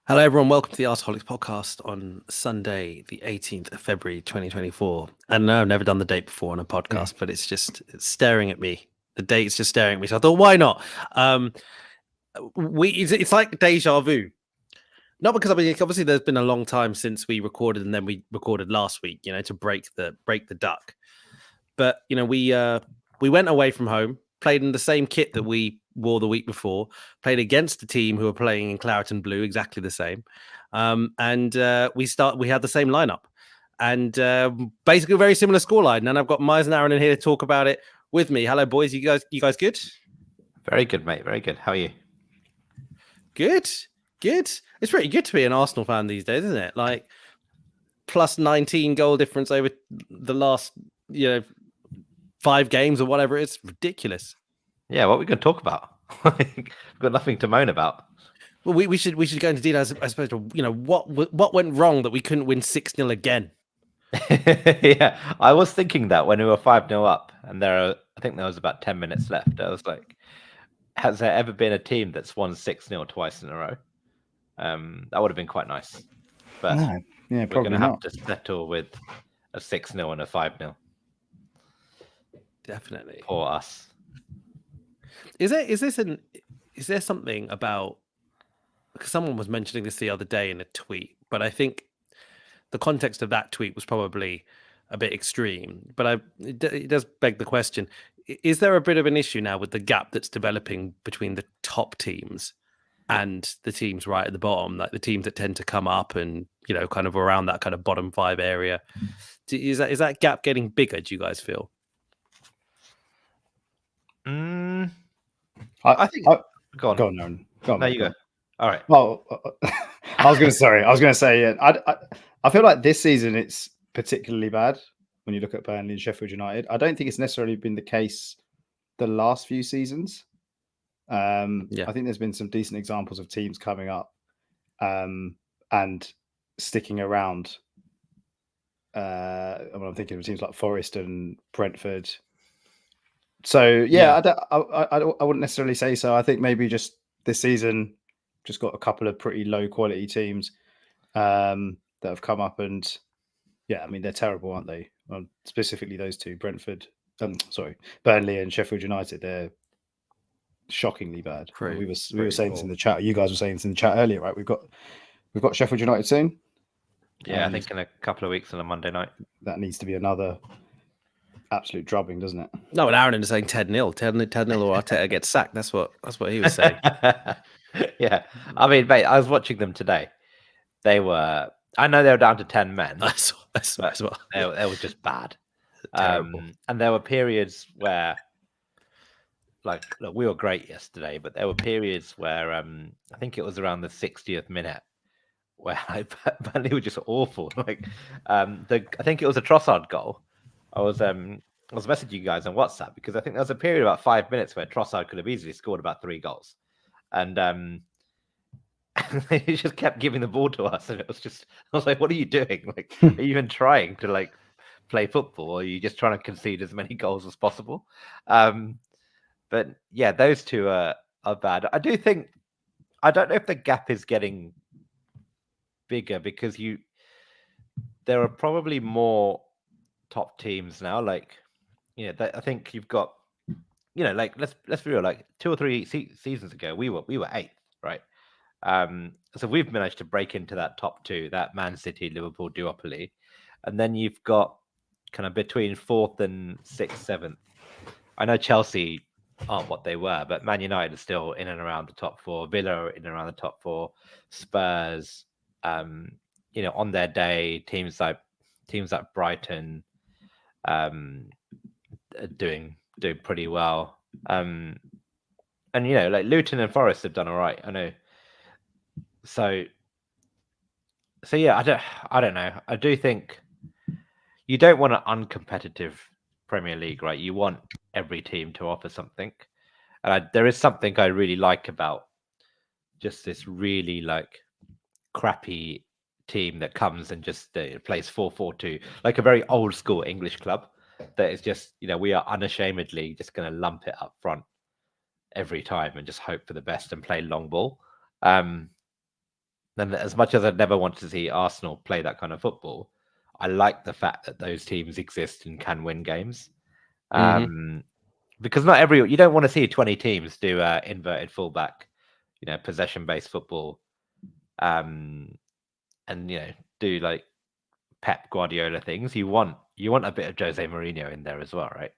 Hello, everyone. Welcome to the Arseholics podcast on Sunday, the 18th of February, 2024. And no, I've never done the date before on a podcast, but it's staring at me. The date's just staring at me. So I thought, why not? It's like deja vu. Not because obviously there's been a long time since we recorded, and then we recorded last week, to break the duck. But we went away from home, played in the same kit that we wore the week before, played against the team who were playing in claret and blue, exactly the same, and we had the same lineup, and basically a very similar scoreline. And I've got Myers and Aaron in here to talk about it with me. Hello, boys. You guys good? Very good, mate. Very good. How are you? Good. It's pretty good to be an Arsenal fan these days, isn't it? Like plus 19 goal difference over the last 5 games or whatever. It's ridiculous. Yeah, what are we going to talk about? We've got nothing to moan about. Well, we should go into detail, I suppose. What went wrong that we couldn't win 6-0 again? Yeah, I was thinking that when we were 5-0 up, and I think there was about 10 minutes left. I was like, has there ever been a team that's won 6-0 twice in a row? That would have been quite nice. But no, yeah, we're going to have to settle with a 6-0 and a 5-0. Definitely. Poor us. Is there something about, because someone was mentioning this the other day in a tweet, but I think the context of that tweet was probably a bit extreme, but it does beg the question: is there a bit of an issue now with the gap that's developing between the top teams and the teams right at the bottom, like the teams that tend to come up and kind of around that kind of bottom 5 area? Is that gap getting bigger, do you guys feel? I think. Go on. Go on, Aaron. No, you go. All right. Well, I was going to say, yeah. I feel like this season it's particularly bad when you look at Burnley and Sheffield United. I don't think it's necessarily been the case the last few seasons. I think there's been some decent examples of teams coming up and sticking around. I'm thinking of teams like Forest and Brentford. So I wouldn't necessarily say so. I think maybe just this season, just got a couple of pretty low quality teams that have come up, and I mean they're terrible, aren't they? Specifically those two, Burnley and Sheffield United. They're shockingly bad. We were saying this in the chat. You guys were saying this in the chat earlier, right? We've got Sheffield United soon. Yeah, I think in a couple of weeks on a Monday night. That needs to be another absolute drubbing, doesn't it? No, and Aaron is saying 10-0 or Arteta gets sacked. That's what he was saying. Yeah, I mean, mate, I was watching them today. I know they were down to 10 men. I saw as well. They were just bad. And there were periods where, look, we were great yesterday, but there were periods where I think it was around the 60th minute where Burnley were just awful. Like, I think it was a Trossard goal. I was messaging you guys on WhatsApp because I think there was a period of about 5 minutes where Trossard could have easily scored about 3 goals, and he just kept giving the ball to us, and I was like, "What are you doing? Like, are you even trying to play football, or are you just trying to concede as many goals as possible?" But yeah, those two are bad. I don't know if the gap is getting bigger because there are probably more top teams now. I think you've got, let's be real. 2 or 3 seasons ago, we were 8th, right? So we've managed to break into that top 2, that Man City, Liverpool duopoly, and then you've got kind of between 4th and 6th, 7th. I know Chelsea aren't what they were, but Man United is still in and around the top 4. Villa are in and around the top 4. Spurs, on their day, teams like Brighton, doing pretty well. And Luton and Forest have done all right. I know. So yeah, I don't know. I do think you don't want an uncompetitive Premier League, right? You want every team to offer something. And there is something I really like about just this really crappy team that comes and just plays 4-4-2, like a very old school English club that is just, we are unashamedly just going to lump it up front every time and just hope for the best and play long ball. And as much as I'd never want to see Arsenal play that kind of football, I like the fact that those teams exist and can win games. Because you don't want to see 20 teams do inverted fullback, possession-based football, and do like Pep Guardiola things. You want a bit of Jose Mourinho in there as well, right?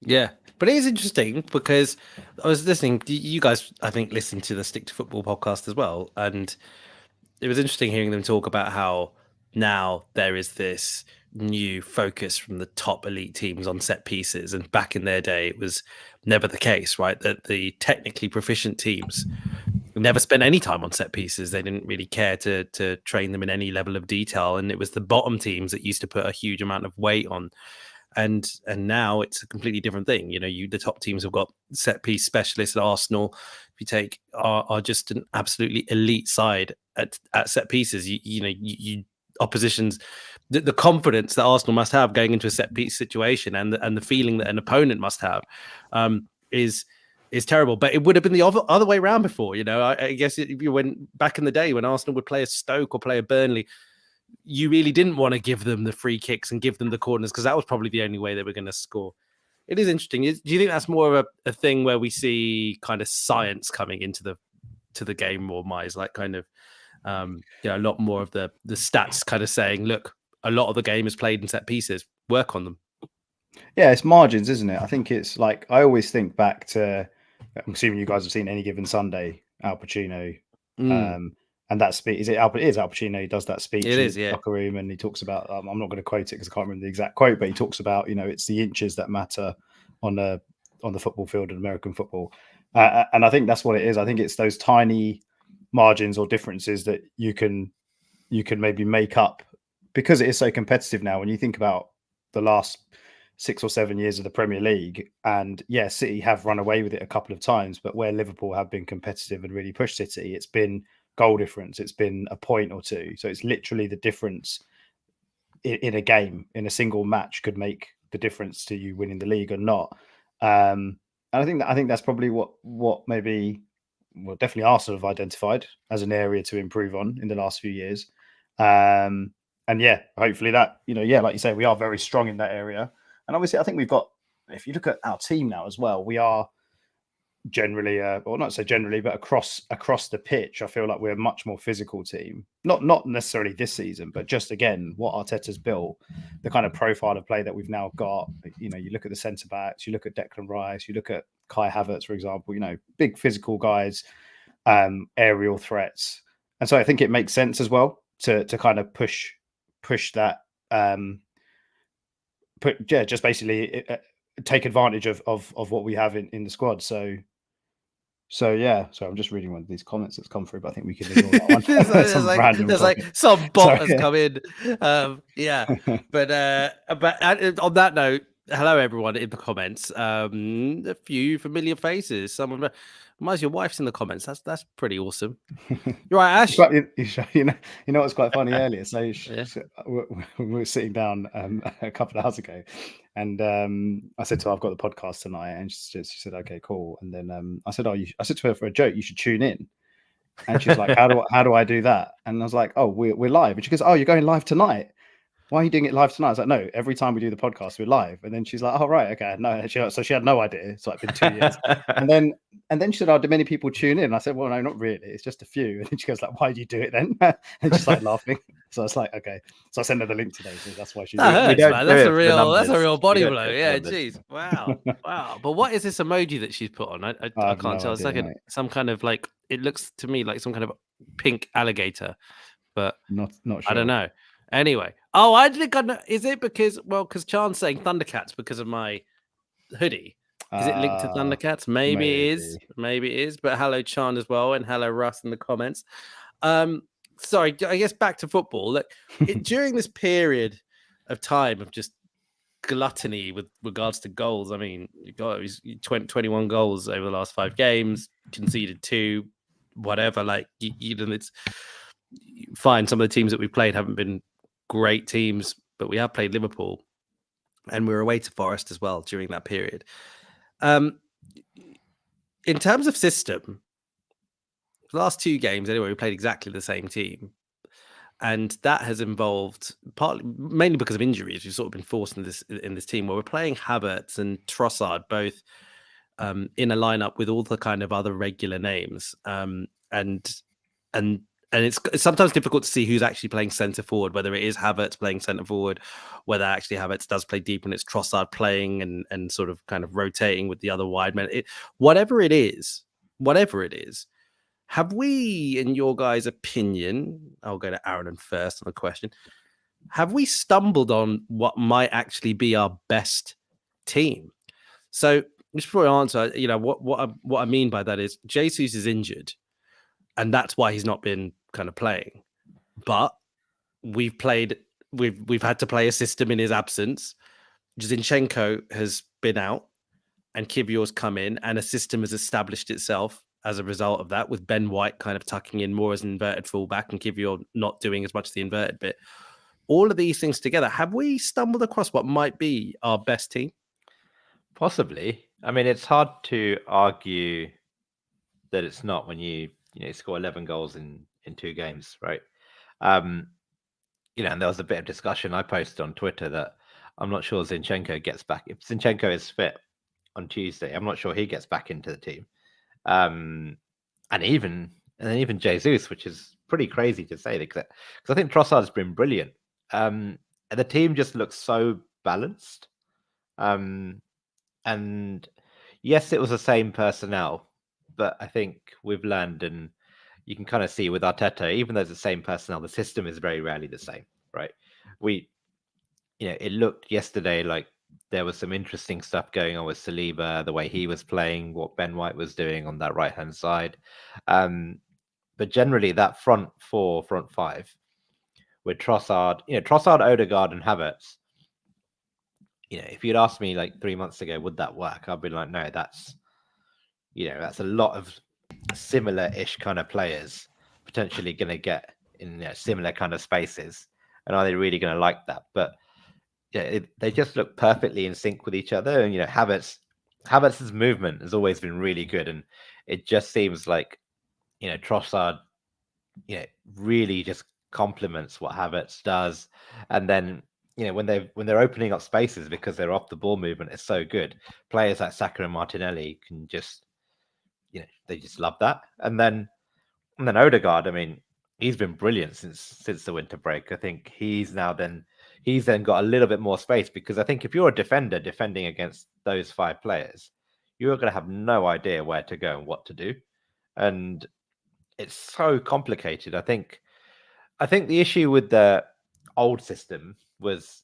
Yeah, but it is interesting because I was listening. You guys, I think, listen to the Stick to Football podcast as well, and it was interesting hearing them talk about how now there is this new focus from the top elite teams on set pieces, and back in their day, it was never the case, right? That the technically proficient teams never spent any time on set pieces. They didn't really care to train them in any level of detail, and it was the bottom teams that used to put a huge amount of weight on. And now it's a completely different thing. The top teams have got set piece specialists. At Arsenal, if you take, are just an absolutely elite side at set pieces. You oppositions, the confidence that Arsenal must have going into a set piece situation, and the feeling that an opponent must have, is terrible. But it would have been the other way around before. I guess if you went back in the day when Arsenal would play a Stoke or play a Burnley, you really didn't want to give them the free kicks and give them the corners because that was probably the only way they were going to score. It is interesting. Do you think that's more of a thing where we see kind of science coming into the game more, Mize? Like kind of, a lot more of the stats kind of saying, look, a lot of the game is played in set pieces. Work on them. Yeah, it's margins, isn't it? I think it's like, I always think back to, I'm assuming you guys have seen Any Given Sunday, Al Pacino. And that speech, it is Al Pacino. He does that speech in the locker room, and he talks about, I'm not going to quote it because I can't remember the exact quote, but he talks about, it's the inches that matter on the football field in American football. And I think that's what it is. I think it's those tiny margins or differences that you can maybe make up, because it is so competitive now. When you think about the last 6 or 7 years of the Premier League, and City have run away with it a couple of times, but where Liverpool have been competitive and really pushed City, it's been goal difference, it's been a point or two. So it's literally the difference in a game, in a single match, could make the difference to you winning the league or not. And I think that's probably what maybe, well, definitely Arsenal have identified as an area to improve on in the last few years. And hopefully that, like you say, we are very strong in that area. And obviously I think we've got, if you look at our team now as well, we are generally, or not so generally, but across the pitch, I feel like we're a much more physical team. Not necessarily this season, but just again, what Arteta's built, the kind of profile of play that we've now got. You look at the centre backs, you look at Declan Rice, you look at Kai Havertz, for example. Big physical guys, aerial threats, and so I think it makes sense as well to kind of push that. Just basically take advantage of what we have in the squad. So I'm just reading one of these comments that's come through, but I think we can ignore that one. there's some bot has come in. But on that note, hello everyone in the comments. A few familiar faces. Some of them. Miles, your wife's in the comments. That's pretty awesome. You're right, Ash. You know what's quite funny earlier? So we were sitting down a couple of hours ago, and I said to her, "I've got the podcast tonight," and she said, "Okay, cool." And then I said, I said to her, for a joke, you should tune in. And she's like, "How do I do that?" And I was like, "Oh, we're live." And she goes, "Oh, you're going live tonight? Why are you doing it live tonight?" I was like, "No, every time we do the podcast, we're live." And then she's like, "Oh, right, okay." No, so she had no idea. It's like been 2 years. And then she said, "Oh, do many people tune in?" And I said, "Well, no, not really. It's just a few." And then she goes like, "Why do you do it then?" And she started laughing. So I was like, "Okay." So I sent her the link today. So that's why she's. That's a real body blow. Yeah, jeez, wow. But what is this emoji that she's put on? I can't tell. It's like some kind of like. It looks to me like some kind of pink alligator, but not sure. I don't know. Anyway, I think I know. Is it because Chan's saying Thundercats because of my hoodie? Is it linked to Thundercats? Maybe it is. But hello, Chan, as well, and hello, Russ, in the comments. Sorry, I guess back to football. Look, during this period of time of just gluttony with regards to goals. I mean, he's 21 goals over the last 5 games, conceded 2, whatever. Like, it's fine. Some of the teams that we've played haven't been great teams, but we have played Liverpool, and we were away to Forest as well during that period. In terms of system, the last 2 games anyway, we played exactly the same team. And that has involved mainly because of injuries. We've sort of been forced in this team where we're playing Havertz and Trossard both in a lineup with all the kind of other regular names. And it's sometimes difficult to see who's actually playing centre forward, whether it is Havertz playing centre forward, whether actually Havertz does play deep and it's Trossard playing and sort of kind of rotating with the other wide men. Whatever it is, have we, in your guys' opinion, I'll go to Aaron first on the question, have we stumbled on what might actually be our best team? So just before I answer, what I mean by that is Jesus is injured, and that's why he's not been kind of playing. But we've had to play a system in his absence. Zinchenko has been out, and Kivior's come in, and a system has established itself as a result of that, with Ben White kind of tucking in more as an inverted fullback and Kivior not doing as much of the inverted bit. All of these things together, have we stumbled across what might be our best team? Possibly. I mean, it's hard to argue that it's not when you score 11 goals in 2 games, right? And there was a bit of discussion I posted on Twitter that I'm not sure Zinchenko gets back. If Zinchenko is fit on Tuesday, I'm not sure he gets back into the team. And even Jesus, which is pretty crazy to say, because I think Trossard's been brilliant. And the team just looks so balanced. And yes, it was the same personnel, but I think we've learned, and you can kind of see with Arteta, even though it's the same personnel, the system is very rarely the same, right? It looked yesterday like there was some interesting stuff going on with Saliba, the way he was playing, what Ben White was doing on that right-hand side. But generally, that front 5, with Trossard, Odegaard, and Havertz, if you'd asked me like 3 months ago, would that work? I'd be like, no, that's a lot of similar-ish kind of players potentially going to get in similar kind of spaces. And are they really going to like that? But they just look perfectly in sync with each other. And Havertz's movement has always been really good, and it just seems like Trossard really just complements what Havertz does. And then when they're opening up spaces because they're off the ball movement is so good, players like Saka and Martinelli can just they just love that. And then Odegaard, I mean, he's been brilliant since the winter break. I think he's then got a little bit more space, because I think if you're a defender defending against those 5 players, you're going to have no idea where to go and what to do. And it's so complicated. I think the issue with the old system was,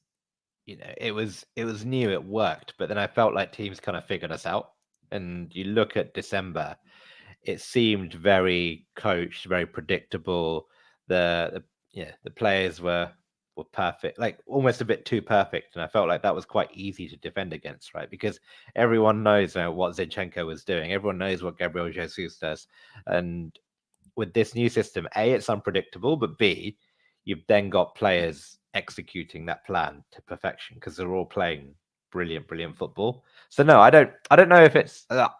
it was new, it worked, but then I felt like teams kind of figured us out. And you look at December, it seemed very coached, very predictable. The players were perfect, like almost a bit too perfect, and I felt like that was quite easy to defend against, right? Because everyone knows what Zinchenko was doing, everyone knows what Gabriel Jesus does, and with this new system, A, it's unpredictable, but B, you've then got players executing that plan to perfection because they're all playing brilliant football. So no, I don't know if it's our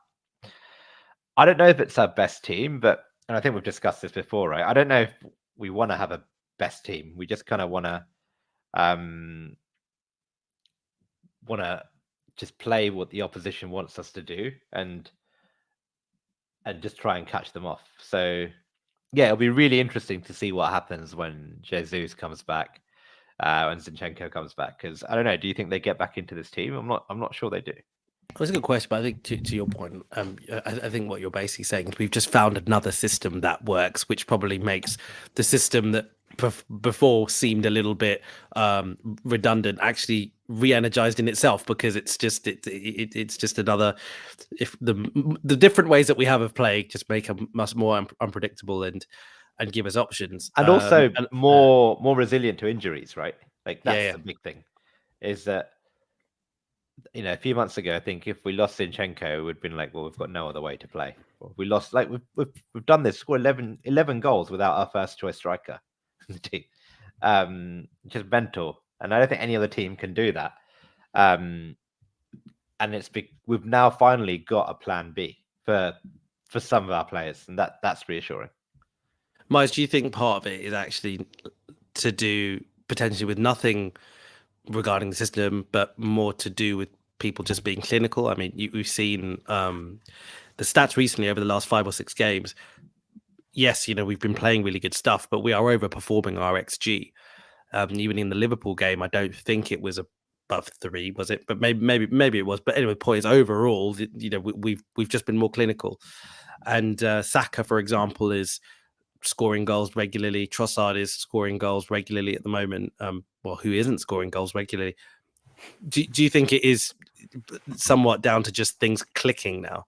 best team, but, and I think we've discussed this before, right? I don't know if we want to have a best team. We just kind of want to just play what the opposition wants us to do and just try and catch them off. So yeah, it'll be really interesting to see what happens when Jesus comes back, when Zinchenko comes back, because I don't know. Do you think they get back into this team? I'm not sure they do. That's a good question, but I think to your point, I think what you're basically saying is we've just found another system that works, which probably makes the system that before seemed a little bit redundant actually re-energized in itself, because it's just another. If the different ways that we have of playing just make them much more unpredictable and give us options, and also more resilient to injuries, right? Like that's the big thing, is that. A few months ago, I think if we lost Zinchenko, we'd been like, well, we've got no other way to play. We lost, like we've done this, scored 11 goals without our first choice striker in the team. Just mental. And I don't think any other team can do that. And we've now finally got a plan B for some of our players, and that's reassuring. Miles, do you think part of it is actually to do potentially with nothing regarding the system, but more to do with people just being clinical? I mean, we've seen the stats recently over the last 5 or 6 games. Yes, we've been playing really good stuff, but we are overperforming our XG. Even in the Liverpool game, I don't think it was above 3, was it? But maybe it was. But anyway, the point is overall, we've just been more clinical. And Saka, for example, is scoring goals regularly. Trossard is scoring goals regularly at the moment. Well, who isn't scoring goals regularly? Do you think it is somewhat down to just things clicking now?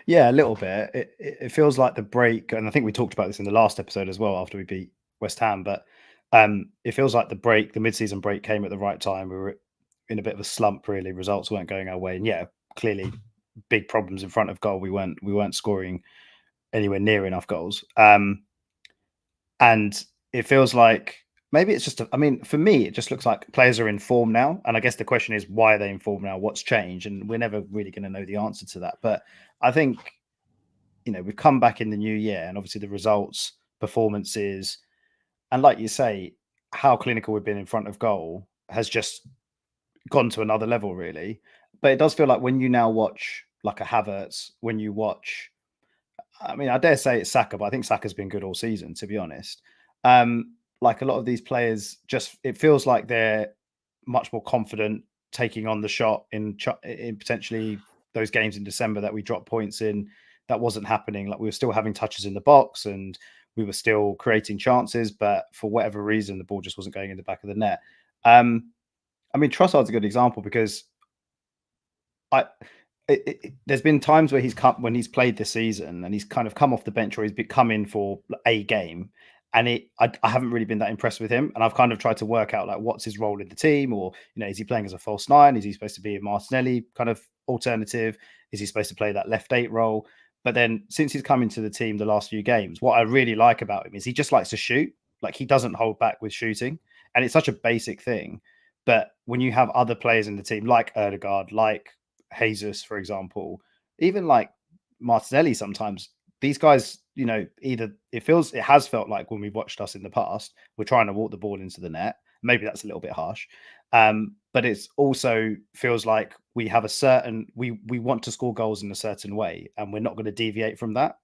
Yeah, a little bit. It feels like the break, and I think we talked about this in the last episode as well after we beat West Ham, but it feels like the mid-season break came at the right time. We were in a bit of a slump, really. Results weren't going our way. And yeah, clearly big problems in front of goal. We weren't scoring anywhere near enough goals. And it feels like maybe it's just, for me, it just looks like players are in form now. And I guess the question is, why are they in form now? What's changed? And we're never really going to know the answer to that. But I think, we've come back in the new year, and obviously the results, performances, and like you say, how clinical we've been in front of goal has just gone to another level, really. But it does feel like when you now watch like a Havertz, when you watch, I dare say it's Saka, but I think Saka's been good all season, to be honest. Like a lot of these players, it feels like they're much more confident taking on the shot in potentially those games in December that we dropped points in. That wasn't happening. Like we were still having touches in the box and we were still creating chances, but for whatever reason, the ball just wasn't going in the back of the net. Trossard's a good example because there's been times where when he's played this season and he's kind of come off the bench or he's come in for a game, and I haven't really been that impressed with him. And I've kind of tried to work out like what's his role in the team, or is he playing as a false 9? Is he supposed to be a Martinelli kind of alternative? Is he supposed to play that left 8 role? But then since he's come into the team the last few games, what I really like about him is he just likes to shoot. Like he doesn't hold back with shooting, and it's such a basic thing. But when you have other players in the team like Odegaard, like Jesus, for example, even like Martinelli, sometimes these guys, either it has felt like when we've watched us in the past, we're trying to walk the ball into the net. Maybe that's a little bit harsh. But it's also feels like we have we want to score goals in a certain way and we're not going to deviate from that.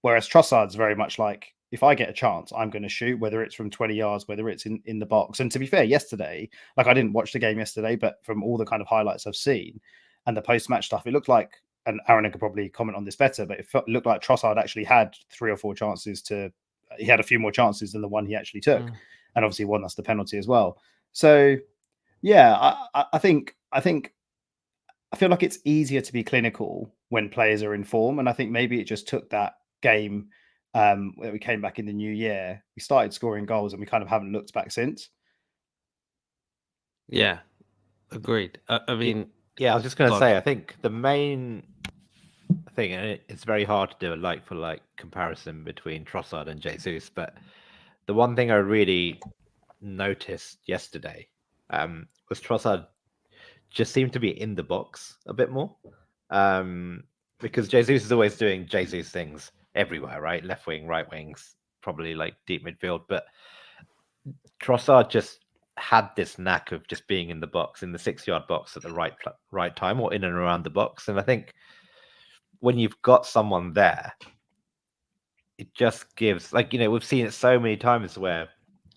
Whereas Trossard's very much like, if I get a chance, I'm going to shoot, whether it's from 20 yards, whether it's in the box. And to be fair, yesterday, like I didn't watch the game yesterday, but from all the kind of highlights I've seen and the post-match stuff, it looked like, and Aaron could probably comment on this better, but it looked like Trossard actually had 3 or 4 chances he had a few more chances than the one he actually took. And obviously won us the penalty as well. So yeah, I think I feel like it's easier to be clinical when players are in form. And I think maybe it just took that game where we came back in the new year. We started scoring goals and we kind of haven't looked back since. Yeah, agreed. I mean, yeah, I was just going to say, I think the main thing, and it's very hard to do a like for like comparison between Trossard and Jesus, but the one thing I really noticed yesterday was Trossard just seemed to be in the box a bit more, because Jesus is always doing Jesus things everywhere, right? Left wing, right wings, probably like deep midfield, but Trossard just had this knack of just being in the box, in the 6-yard box at the right time, or in and around the box. And I think when you've got someone there, it just gives, like, we've seen it so many times where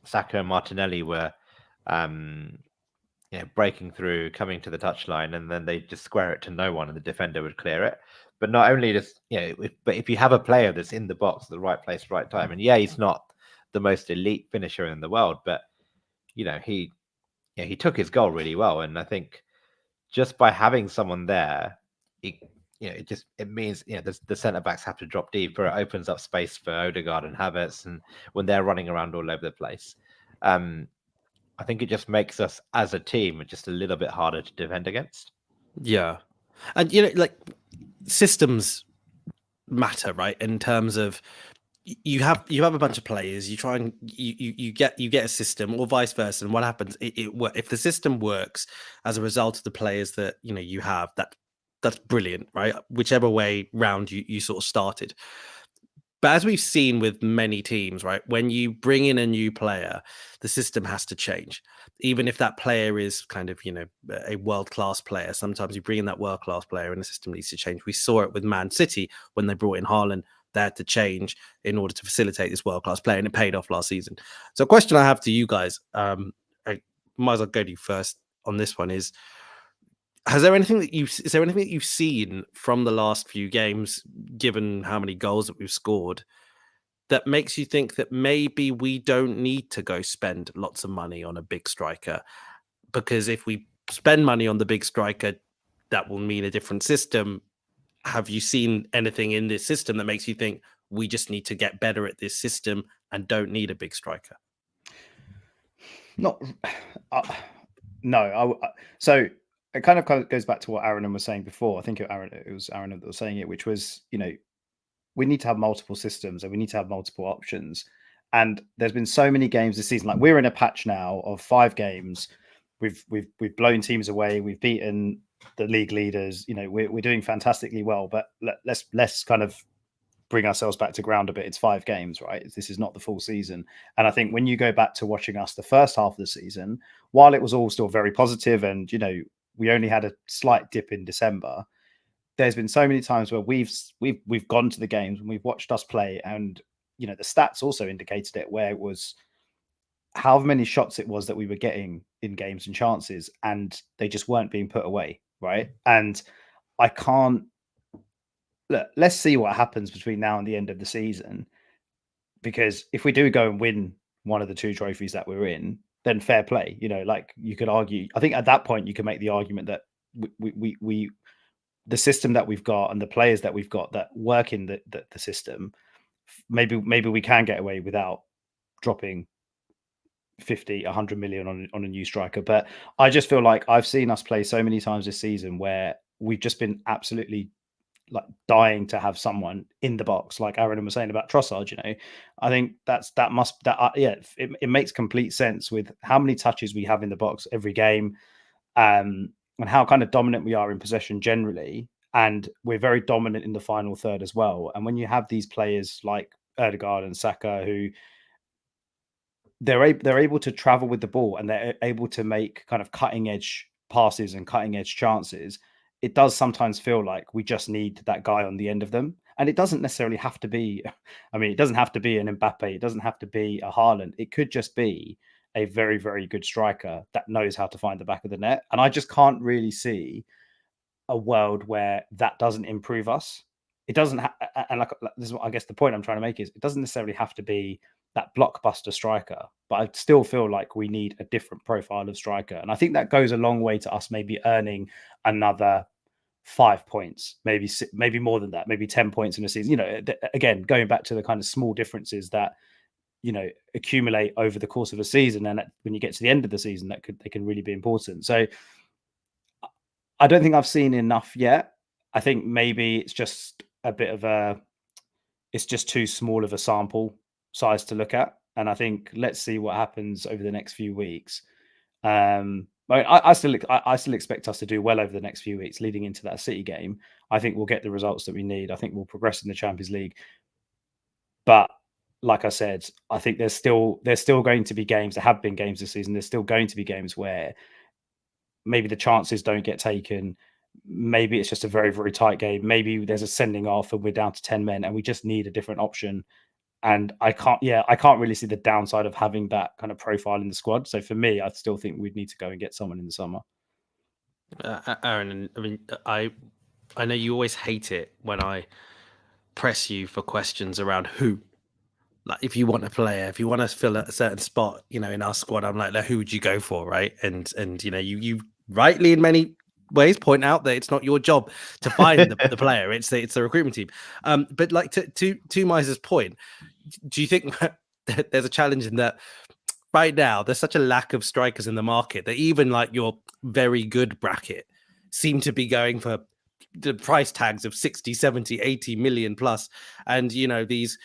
Saka and Martinelli were breaking through, coming to the touchline, and then they just square it to no one and the defender would clear it. But not only just, but if you have a player that's in the box at the right place, right time, and he's not the most elite finisher in the world, but he took his goal really well. And I think just by having someone there, it means the centre backs have to drop deeper. It opens up space for Odegaard and Havertz, and when they're running around all over the place, I think it just makes us as a team just a little bit harder to defend against. Yeah, and like systems matter, right? In terms of you have a bunch of players, you try and you get a system, or vice versa, and what happens? If the system works as a result of the players that you have, that's brilliant, right? Whichever way round you sort of started. But as we've seen with many teams, right, when you bring in a new player, the system has to change. Even if that player is kind of, a world-class player, sometimes you bring in that world-class player and the system needs to change. We saw it with Man City when they brought in Haaland. They had to change in order to facilitate this world-class player, and it paid off last season. So a question I have to you guys, I might as well go to you first on this one, is is there anything that you've seen from the last few games, given how many goals that we've scored, that makes you think that maybe we don't need to go spend lots of money on a big striker? Because if we spend money on the big striker, that will mean a different system. Have you seen anything in this system that makes you think we just need to get better at this system and don't need a big striker? Not, no. So it kind of goes back to what Aaron was saying before. I think it was Aaron that was saying it, which was, we need to have multiple systems and we need to have multiple options. And there's been so many games this season. Like, we're in a patch now of 5 games. We've blown teams away. We've beaten the league leaders. We're doing fantastically well. But let's kind of bring ourselves back to ground a bit. It's 5 games, right? This is not the full season. And I think when you go back to watching us the first half of the season, while it was all still very positive and, we only had a slight dip in December, there's been so many times where we've gone to the games and we've watched us play, and the stats also indicated it, where it was how many shots it was that we were getting in games and chances, and they just weren't being put away, right? And I can't look. Let's see what happens between now and the end of the season, because if we do go and win one of the 2 trophies that we're in, then fair play. Like, you could argue. I think at that point you can make the argument that we the system that we've got and the players that we've got that work in the system, maybe we can get away without dropping 50-100 million on a new striker. But I just feel like I've seen us play so many times this season where we've just been absolutely like dying to have someone in the box, like Aaron was saying about Trossard. I think it makes complete sense with how many touches we have in the box every game, and how kind of dominant we are in possession generally, and we're very dominant in the final third as well. And when you have these players like Ødegaard and Saka, who they're able to travel with the ball and they're able to make kind of cutting edge passes and cutting edge chances, it does sometimes feel like we just need that guy on the end of them. And it doesn't necessarily have to be, it doesn't have to be an Mbappe. It doesn't have to be a Haaland. It could just be a very, very good striker that knows how to find the back of the net. And I just can't really see a world where that doesn't improve us. It doesn't and like this is what I guess the point I'm trying to make is, it doesn't necessarily have to be that blockbuster striker, but I still feel like we need a different profile of striker. And I think that goes a long way to us maybe earning another 5 points, maybe more than that, maybe 10 points in a season. Again, going back to the kind of small differences that accumulate over the course of a season, and when you get to the end of the season, they can really be important. So I don't think I've seen enough yet. I think maybe it's just a bit of it's just too small of a sample size to look at, and I think let's see what happens over the next few weeks. I still expect us to do well over the next few weeks leading into that City game. I think we'll get the results that we need. I think we'll progress in the Champions League. But like I said, I think there's still going to be games. There have been games this season. There's still going to be games where maybe the chances don't get taken. Maybe it's just a very, very tight game. Maybe there's a sending off and we're down to 10 men and we just need a different option. And I can't really see the downside of having that kind of profile in the squad. So for me, I still think we'd need to go and get someone in the summer. Aaron, I know you always hate it when I press you for questions around who. Like, if you want a player, if you want to fill a certain spot, in our squad, I'm like, who would you go for, right? And you rightly in many ways point out that it's not your job to find the player. It's the recruitment team. But like to Miser's point, do you think that there's a challenge in that right now there's such a lack of strikers in the market that even like your very good bracket seem to be going for the price tags of 60, 70, 80 million plus, and these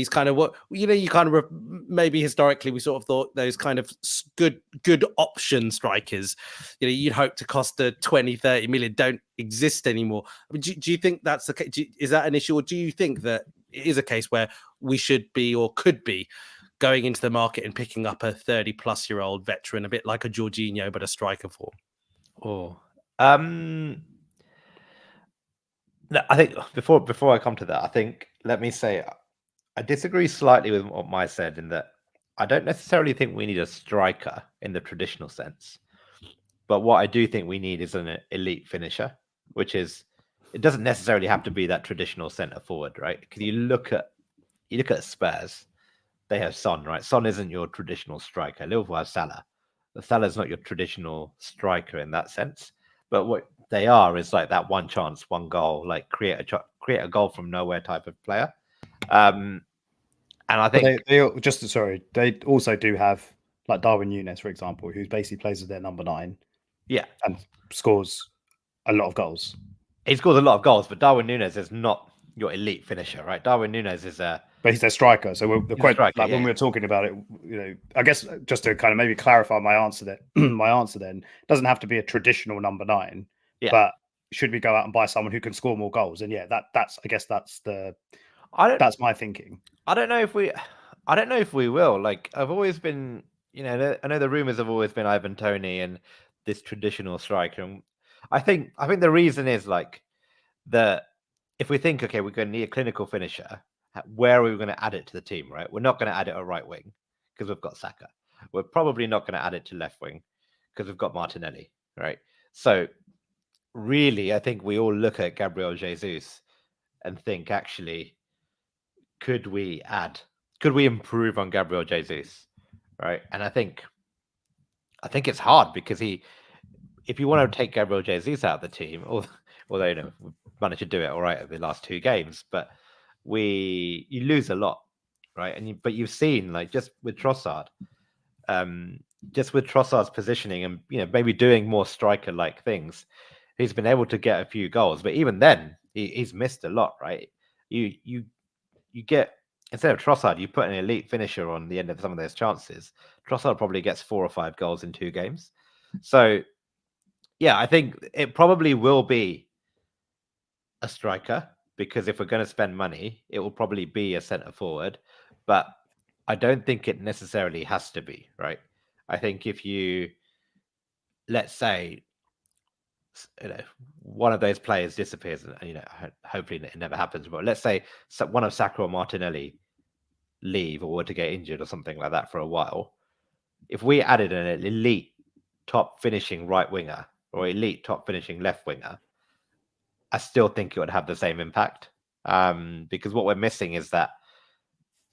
kind of maybe historically we sort of thought those kind of good option strikers, you'd hope to cost the 20, 30 million don't exist anymore. Do you think that's the case? Is that an issue, or do you think that it is a case where we should be or could be going into the market and picking up a 30-plus-year-old veteran, a bit like a Jorginho, but a striker for? Oh, no, I think before I come to that, I think let me say I disagree slightly with what Mai said in that I don't necessarily think we need a striker in the traditional sense, but what I do think we need is an elite finisher, which is it doesn't necessarily have to be that traditional centre forward, right? Because you look at Spurs, they have Son, right? Son isn't your traditional striker. Liverpool have Salah. Salah's not your traditional striker in that sense, but what they are is like that one chance, one goal, like create a goal from nowhere type of player. And I think they also do have like Darwin Núñez, for example, who basically plays as their number 9. Yeah, and scores a lot of goals. He scores a lot of goals, but Darwin Núñez is not your elite finisher, right? Darwin Núñez is but he's a striker. So when we were talking about it, I guess just to kind of maybe clarify my answer then doesn't have to be a traditional number 9, but should we go out and buy someone who can score more goals? And that's my thinking. I don't know if we will. Like I've always been, I know the rumors have always been Ivan Toney and this traditional striker. And I think the reason is like if we think, okay, we're going to need a clinical finisher, where are we going to add it to the team, right? We're not going to add it at right wing because we've got Saka. We're probably not going to add it to left wing because we've got Martinelli, right? So really, I think we all look at Gabriel Jesus and think, actually, could we improve on Gabriel Jesus, right? And I think it's hard because if you want to take Gabriel Jesus out of the team, although we've managed to do it all right over the last 2 games, but you lose a lot, right? But you've seen like just with Trossard, Trossard's positioning and maybe doing more striker-like things, he's been able to get a few goals. But even then, he's missed a lot, right? You get, instead of Trossard, you put an elite finisher on the end of some of those chances. Trossard probably gets 4 or 5 goals in 2 games. So yeah, I think it probably will be a striker, because if we're going to spend money, it will probably be a centre forward. But I don't think it necessarily has to be, right? I think if you, let's say, one of those players disappears, and hopefully it never happens, but let's say one of Saka or Martinelli leave or were to get injured or something like that for a while, if we added an elite top finishing right winger or elite top finishing left winger, I still think it would have the same impact, because what we're missing is that,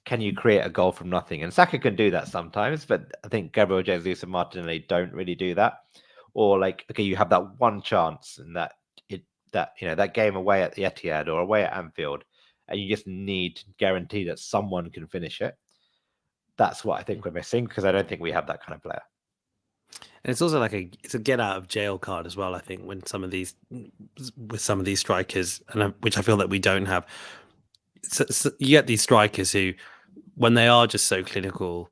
can you create a goal from nothing? And Saka can do that sometimes, but I think Gabriel Jesus and Martinelli don't really do that. Or like, okay, you have that one chance and that game away at the Etihad or away at Anfield, and you just need to guarantee that someone can finish it. That's what I think we're missing, because I don't think we have that kind of player. And it's also like it's a get out of jail card as well, I think, with some of these strikers, and which I feel that we don't have. So you get these strikers who, when they are just so clinical,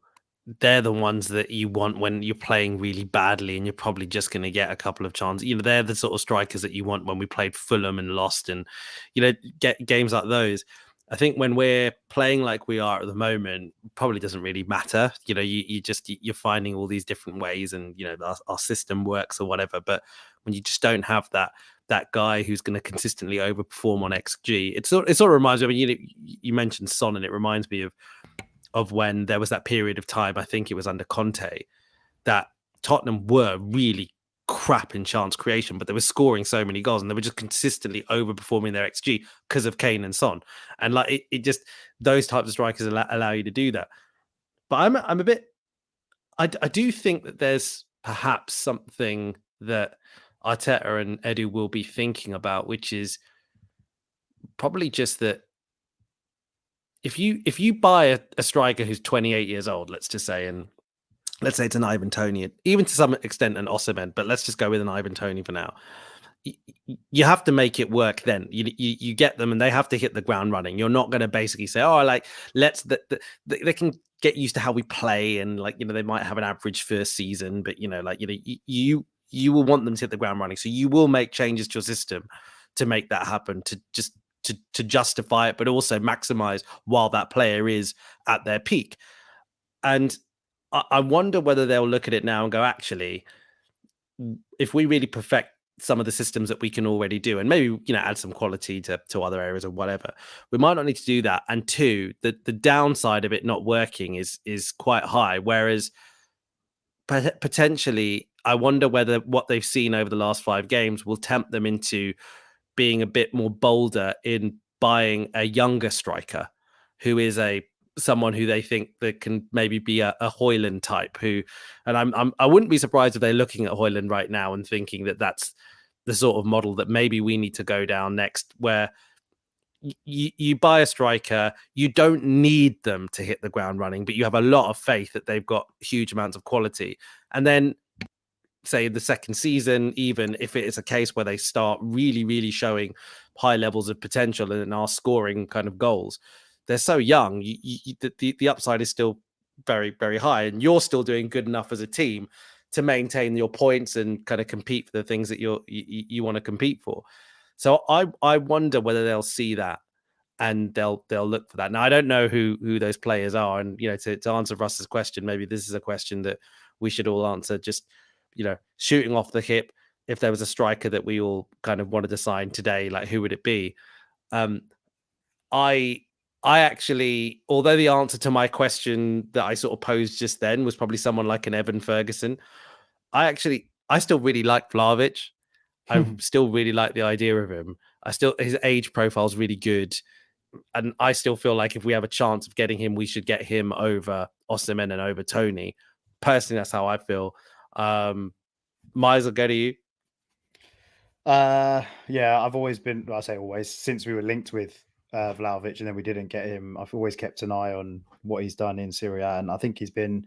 they're the ones that you want when you're playing really badly and you're probably just going to get a couple of chances. They're the sort of strikers that you want when we played Fulham and lost, and get games like those. I think when we're playing like we are at the moment, probably doesn't really matter. You're finding all these different ways, and our system works or whatever. But when you just don't have that guy who's going to consistently overperform on XG, it sort of reminds me. I mean, you mentioned Son, and it reminds me of when there was that period of time, I think it was under Conte, that Tottenham were really crap in chance creation, but they were scoring so many goals and they were just consistently overperforming their XG because of Kane and Son. And like it just, those types of strikers allow you to do that. But I'm a bit, I do think that there's perhaps something that Arteta and Edu will be thinking about, which is probably just that if you buy a striker who's 28 years old, let's just say, and let's say it's an Ivan Toney, even to some extent an Osimhen, but let's just go with an Ivan Toney for now. You have to make it work then. You get them and they have to hit the ground running. You're not going to basically say, they can get used to how we play, and they might have an average first season, but you will want them to hit the ground running. So you will make changes to your system to make that happen, to just to justify it, but also maximize while that player is at their peak. And I wonder whether they'll look at it now and go, actually, if we really perfect some of the systems that we can already do, and maybe add some quality to other areas or whatever, we might not need to do that. And two, the downside of it not working is quite high. Whereas potentially, I wonder whether what they've seen over the last 5 games will tempt them into being a bit more bolder in buying a younger striker who is someone who they think that can maybe be a Højlund type. I wouldn't be surprised if they're looking at Højlund right now and thinking that that's the sort of model that maybe we need to go down next, where you buy a striker, you don't need them to hit the ground running, but you have a lot of faith that they've got huge amounts of quality. And then say the second season, even if it is a case where they start really, really showing high levels of potential and are scoring kind of goals, they're so young. The upside is still very, very high, and you're still doing good enough as a team to maintain your points and kind of compete for the things that you want to compete for. So I wonder whether they'll see that and they'll look for that. Now, I don't know who those players are, and to answer Russ's question, maybe this is a question that we should all answer. Just shooting off the hip, if there was a striker that we all kind of wanted to sign today, like who would it be? I actually, although the answer to my question that I sort of posed just then was probably someone like an Evan Ferguson, I still really like Vlahovic. I still really like the idea of him. His age profile is really good. And I still feel like if we have a chance of getting him, we should get him over Osimhen and over Tony. Personally, that's how I feel. Miles, I'll go to you. Yeah, I've always been, I say always, since we were linked with Vlahovic and then we didn't get him, I've always kept an eye on what he's done in Serie A, and I think he's been,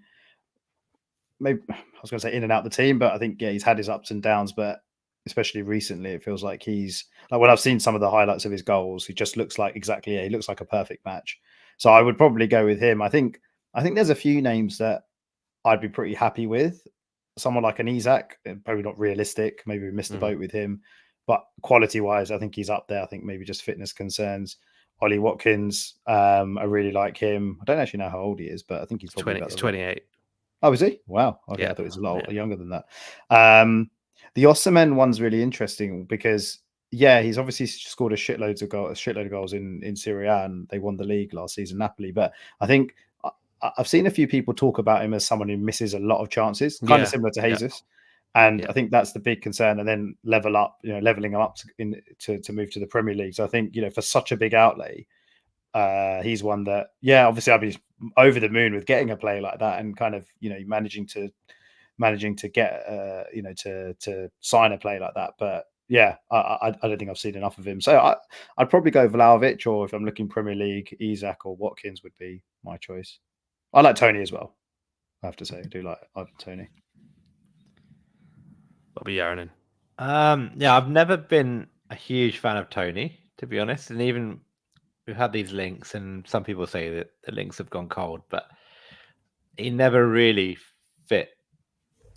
maybe I was going to say in and out the team, but I think he's had his ups and downs, but especially recently it feels like he's, like when I've seen some of the highlights of his goals, he just looks like he looks like a perfect match. So I would probably go with him. I think there's a few names that I'd be pretty happy with. Someone like an Isak, probably not realistic. Maybe we missed the boat with him, but quality-wise, I think he's up there. I think maybe just fitness concerns. Ollie Watkins, I really like him. I don't actually know how old he is, but I think he's probably he's 28. Oh, is he? Wow. Okay, yeah, I thought he was a lot younger than that. The Osimhen one's really interesting because, yeah, he's obviously scored a shitload of goals in Serie A, and they won the league last season, Napoli. But I think I've seen a few people talk about him as someone who misses a lot of chances, kind of similar to Jesus. And I think that's the big concern. And then leveling him up to move to the Premier League. So I think, for such a big outlay, he's one that, obviously I'd be over the moon with getting a player like that and kind of, managing to get, to sign a player like that. But yeah, I don't think I've seen enough of him. So I'd probably go Vlahovic, or if I'm looking Premier League, Isak or Watkins would be my choice. I like Tony as well. I have to say, I do like Tony. Bobby Yaronin. I've never been a huge fan of Tony, to be honest. And even we've had these links, and some people say that the links have gone cold, but he never really fit.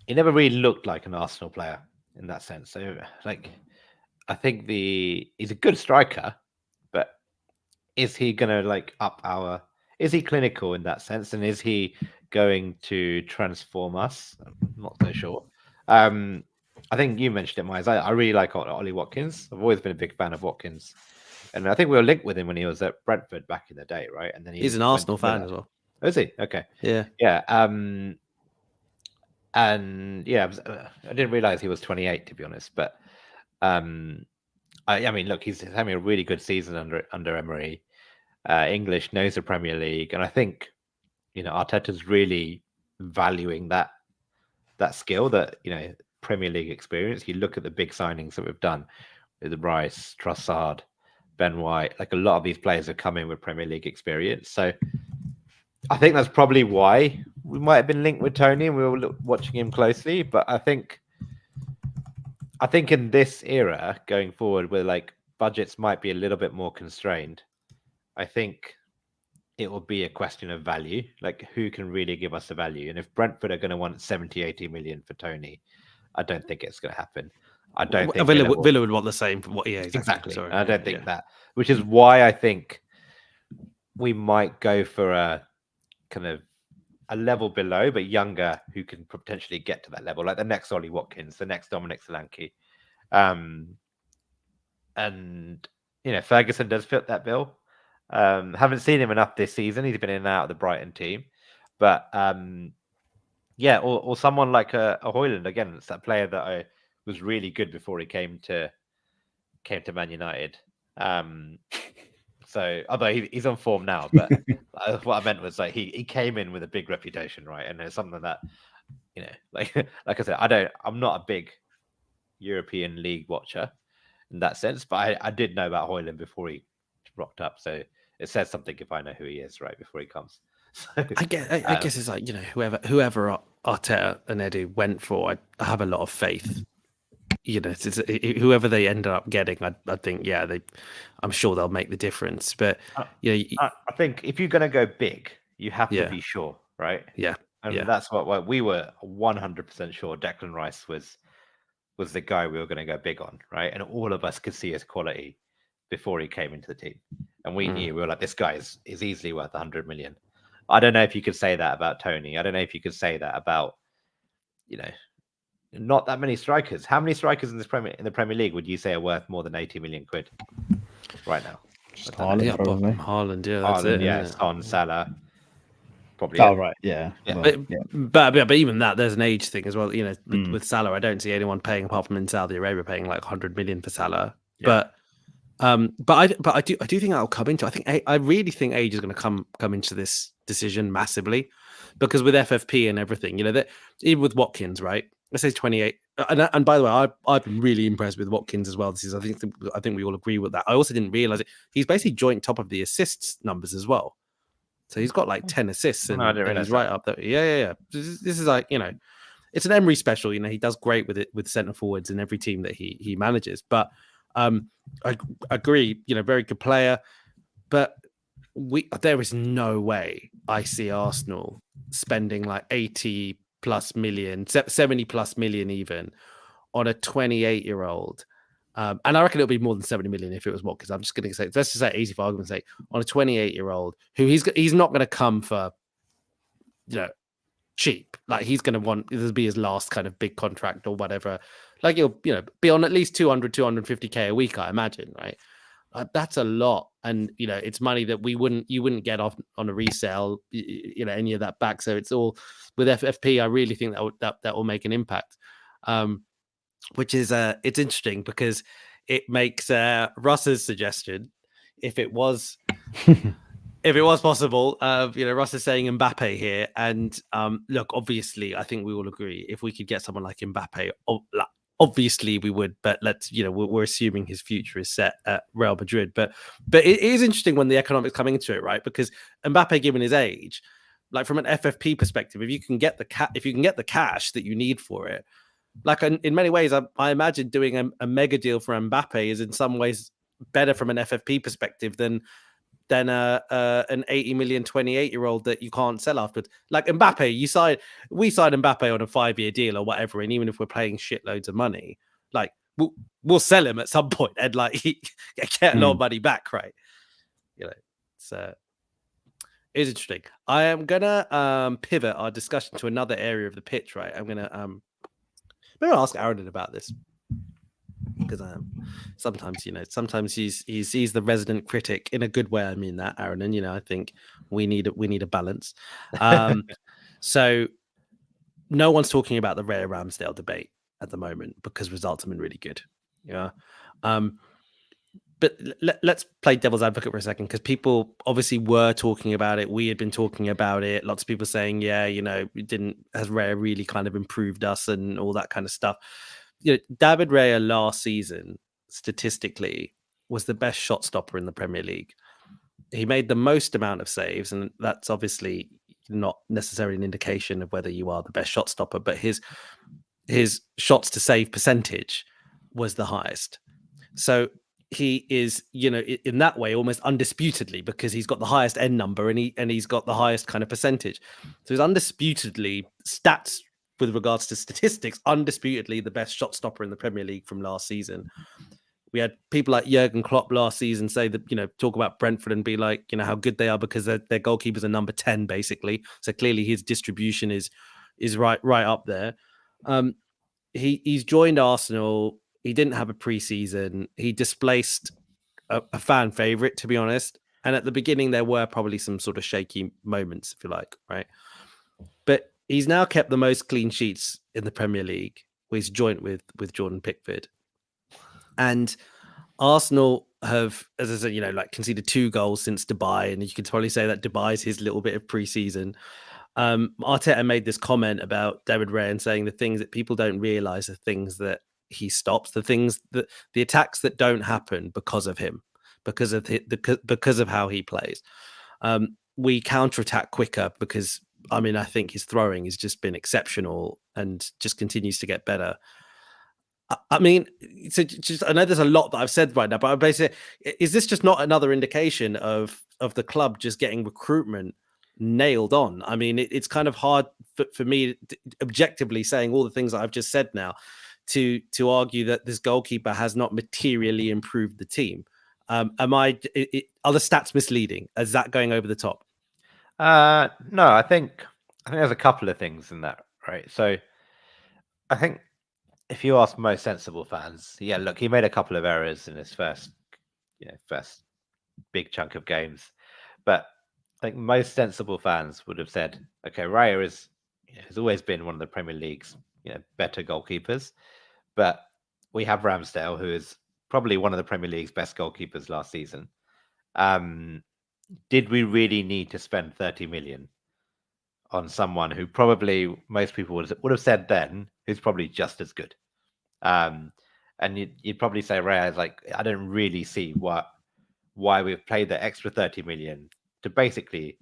He never really looked like an Arsenal player in that sense. So, I think he's a good striker, but is he going to is he clinical in that sense? And is he going to transform us? I'm not so sure. I think you mentioned it, Miles. I really like Ollie Watkins. I've always been a big fan of Watkins. And I think we were linked with him when he was at Brentford back in the day, right? And then he's an Arsenal fan as well. Oh, is he? Okay. Yeah. Yeah. And yeah, I didn't realize he was 28, to be honest. But I mean, look, he's having a really good season under Emery. English, knows the Premier League, and I think Arteta's really valuing that skill, that Premier League experience. You look at the big signings that we've done with Rice, Trossard, Ben White. Like, a lot of these players have come in with Premier League experience, so I think that's probably why we might have been linked with Tony, and we were watching him closely. But I think in this era going forward, where budgets might be a little bit more constrained, I think it will be a question of value, who can really give us the value. And if Brentford are going to want 70, 80 million for Tony, I don't think it's going to happen. I don't think Villa would want the same for what? Yeah, exactly. Sorry. I don't think that, which is why I think we might go for a kind of a level below, but younger, who can potentially get to that level, like the next Ollie Watkins, the next Dominic Solanke. And Ferguson does fit that bill. Haven't seen him enough this season. He's been in and out of the Brighton team, but or someone like a Højlund. Again, it's that player that was really good before he came to Man United. So although he's on form now, but what I meant was like he came in with a big reputation, right? And it's something that like I said, I'm not a big European League watcher in that sense, but I did know about Højlund before he rocked up, so it says something if I know who he is right before he comes. So, I guess it's like whoever Arteta and Edu went for, I have a lot of faith. Whoever they end up getting, I think I'm sure they'll make the difference. But I think if you're going to go big, you have to be sure, right? Yeah, and that's what we were 100% sure. Declan Rice was the guy we were going to go big on, right? And all of us could see his quality before he came into the team, and we knew, we were like, this guy is easily worth 100 million. I don't know if you could say that about Tony. I don't know if you could say that about not that many strikers. How many strikers in the Premier League would you say are worth more than 80 million quid right now? Just Haaland, probably. Haaland, that's it. Yeah, Son, Salah, probably. Oh, right, yeah. But even that, there's an age thing as well. With Salah, I don't see anyone paying, apart from in Saudi Arabia, paying like 100 million for Salah. Yeah. But I do think that'll come into. I really think age is going to come into this decision massively, because with FFP and everything, that even with Watkins, right? Let's say 28. And by the way, I've been really impressed with Watkins as well. I think we all agree with that. I also didn't realize it. He's basically joint top of the assists numbers as well. So he's got like 10 assists, and he's right up there. Yeah. This is like, it's an Emery special. He does great with it, with centre forwards in every team that he manages. But I agree, very good player. But there is no way I see Arsenal spending like 80 plus million, 70 plus million even on a 28-year-old. And I reckon it'll be more than 70 million if it was Watkins. I'm just going to say, let's just say 80 for argument's sake, on a 28-year-old who he's not going to come for, cheap. Like, he's going to want this to be his last kind of big contract or whatever. Like, he'll, be on at least 200, 250k a week, I imagine, right? That's a lot. And, it's money that you wouldn't get off on a resale, any of that back. So it's all with FFP. I really think that will make an impact. Which is it's interesting because it makes Russ's suggestion, if it was possible, Russ is saying Mbappe here, and look, obviously, I think we all agree if we could get someone like Mbappe, obviously we would, but let's we're assuming his future is set at Real Madrid, but it is interesting when the economics coming into it, right? Because Mbappe, given his age, like from an FFP perspective, if you can get the cash that you need for it. Like in many ways, I imagine doing a mega deal for Mbappe is in some ways better from an FFP perspective than an 80 million 28-year-old that you can't sell afterwards. Like Mbappe, we signed Mbappe on a 5-year deal or whatever, and even if we're paying shitloads of money, like we'll sell him at some point and like get a lot of money back, right? It's interesting. I am gonna pivot our discussion to another area of the pitch, right? I'm gonna ask Aaron about this, because sometimes he's the resident critic in a good way. I mean that, Aaron, and I think we need a balance. So no one's talking about the Raya Ramsdale debate at the moment because results have been really good. Yeah. But let's play devil's advocate for a second, because people obviously were talking about it. We had been talking about it. Lots of people saying, has Raya really kind of improved us and all that kind of stuff. David Raya last season, statistically, was the best shot stopper in the Premier League. He made the most amount of saves, and that's obviously not necessarily an indication of whether you are the best shot stopper, but his shots to save percentage was the highest. So he is, in that way, almost undisputedly, because he's got the highest end number and he's got the highest kind of percentage. So he's undisputedly, stats with regards to statistics, undisputedly the best shot stopper in the Premier League from last season. We had people like Jurgen Klopp last season say that, talk about Brentford and be like, how good they are because their goalkeepers are number 10, basically. So clearly his distribution is right up there. He's joined Arsenal. He didn't have a preseason. He displaced a fan favorite, to be honest. And at the beginning, there were probably some sort of shaky moments, if you like, right? But he's now kept the most clean sheets in the Premier League. He's joint with Jordan Pickford. And Arsenal have, as I said, conceded 2 goals since Dubai. And you could probably say that Dubai is his little bit of preseason. Arteta made this comment about David Raya and saying the things that people don't realize are things that he stops, the attacks that don't happen because of him, because of how he plays. We counterattack quicker because, I think his throwing has just been exceptional and just continues to get better. I know there's a lot that I've said right now, but basically, is this just not another indication of the club just getting recruitment nailed on? It's kind of hard for me objectively saying all the things that I've just said now to argue that this goalkeeper has not materially improved the team. Are the stats misleading? Is that going over the top? No, I think there's a couple of things in that, right? So I think if you ask most sensible fans, look, he made a couple of errors in his first big chunk of games, but I think most sensible fans would have said, okay, Raya has always been one of the Premier League's better goalkeepers, but we have Ramsdale, who is probably one of the Premier League's best goalkeepers last season. Did we really need to spend 30 million on someone who probably most people would have said then who's probably just as good? And you'd probably say Raya is like, I don't really see why we've played the extra 30 million to basically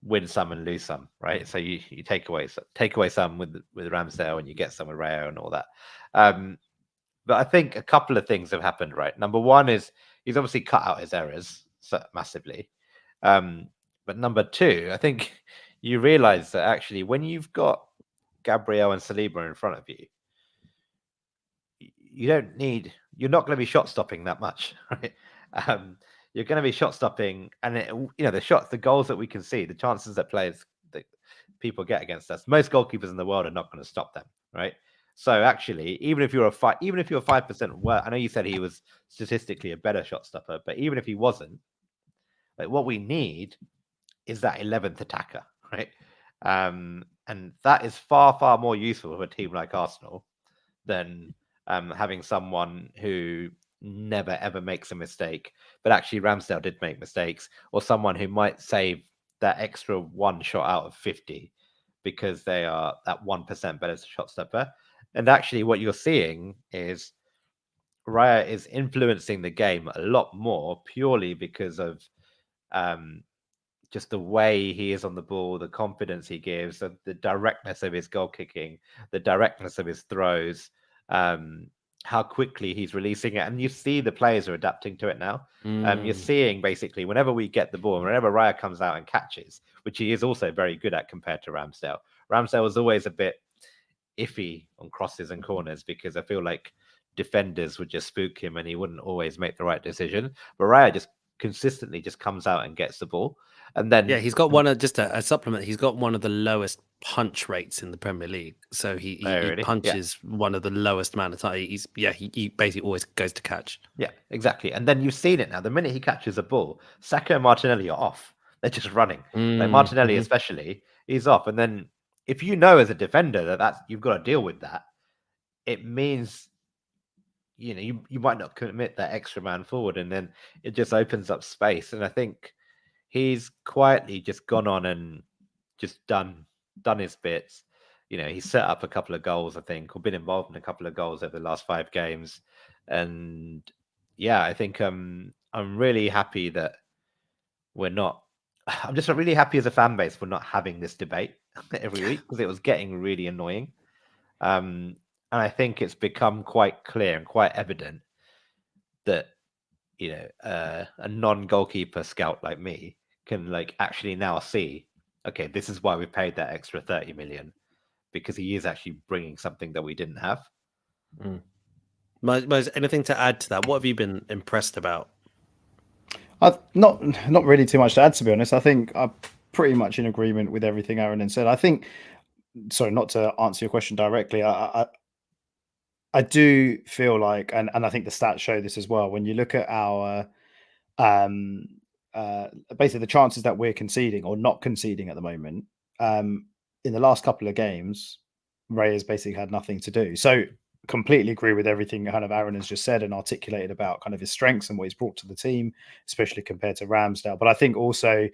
win some and lose some, right? So you take away some with Ramsdale and you get some with Raya and all that. But I think a couple of things have happened, right? Number one is he's obviously cut out his errors massively. But number two, I think you realize that actually when you've got Gabriel and Saliba in front of you, you're not going to be shot stopping that much, right? You're going to be shot stopping, and the goals that we can see, the chances that people get against us, most goalkeepers in the world are not going to stop them, right? So actually, even if you're 5% worse, I know you said he was statistically a better shot stopper, but even if he wasn't, like what we need is that 11th attacker, right? And that is far, far more useful for a team like Arsenal than having someone who never ever makes a mistake. But actually, Ramsdale did make mistakes, or someone who might save that extra one shot out of 50 because they are that 1% better shot stopper. And actually, what you're seeing is Raya is influencing the game a lot more purely because of just the way he is on the ball, the confidence he gives, the directness of his goal kicking, the directness of his throws, how quickly he's releasing it. And you see the players are adapting to it now. You're seeing basically whenever we get the ball, whenever Raya comes out and catches, which he is also very good at compared to Ramsdale. Ramsdale was always a bit iffy on crosses and corners because I feel like defenders would just spook him and he wouldn't always make the right decision. But Raya just consistently just comes out and gets the ball. And then he's got just a supplement. He's got one of the lowest punch rates in the Premier League. So he punches one of the lowest amount of time. He basically always goes to catch. Yeah, exactly. And then you've seen it now. The minute he catches a ball, Saka and Martinelli are off. They're just running. Like Martinelli especially, he's off. And then if you know as a defender that you've got to deal with that, it means you might not commit that extra man forward, and then it just opens up space. And I think he's quietly just gone on and just done his bits. He's set up a couple of goals, I think, or been involved in a couple of goals over the last 5 games. And I think I'm really happy that I'm just really happy as a fan base we're not having this debate every week because it was getting really annoying. And I think it's become quite clear and quite evident that a non-goalkeeper scout like me can actually now see, okay, this is why we paid that extra 30 million, because he is actually bringing something that we didn't have. Mose, anything to add to that? What have you been impressed about? Not really too much to add, to be honest. I think I'm pretty much in agreement with everything Aaron said. I think, sorry, not to answer your question directly, I do feel like, and I think the stats show this as well, when you look at our basically the chances that we're conceding or not conceding at the moment, in the last couple of games, Ray has basically had nothing to do. So completely agree with everything kind of Aaron has just said and articulated about kind of his strengths and what he's brought to the team, especially compared to Ramsdale. But I think also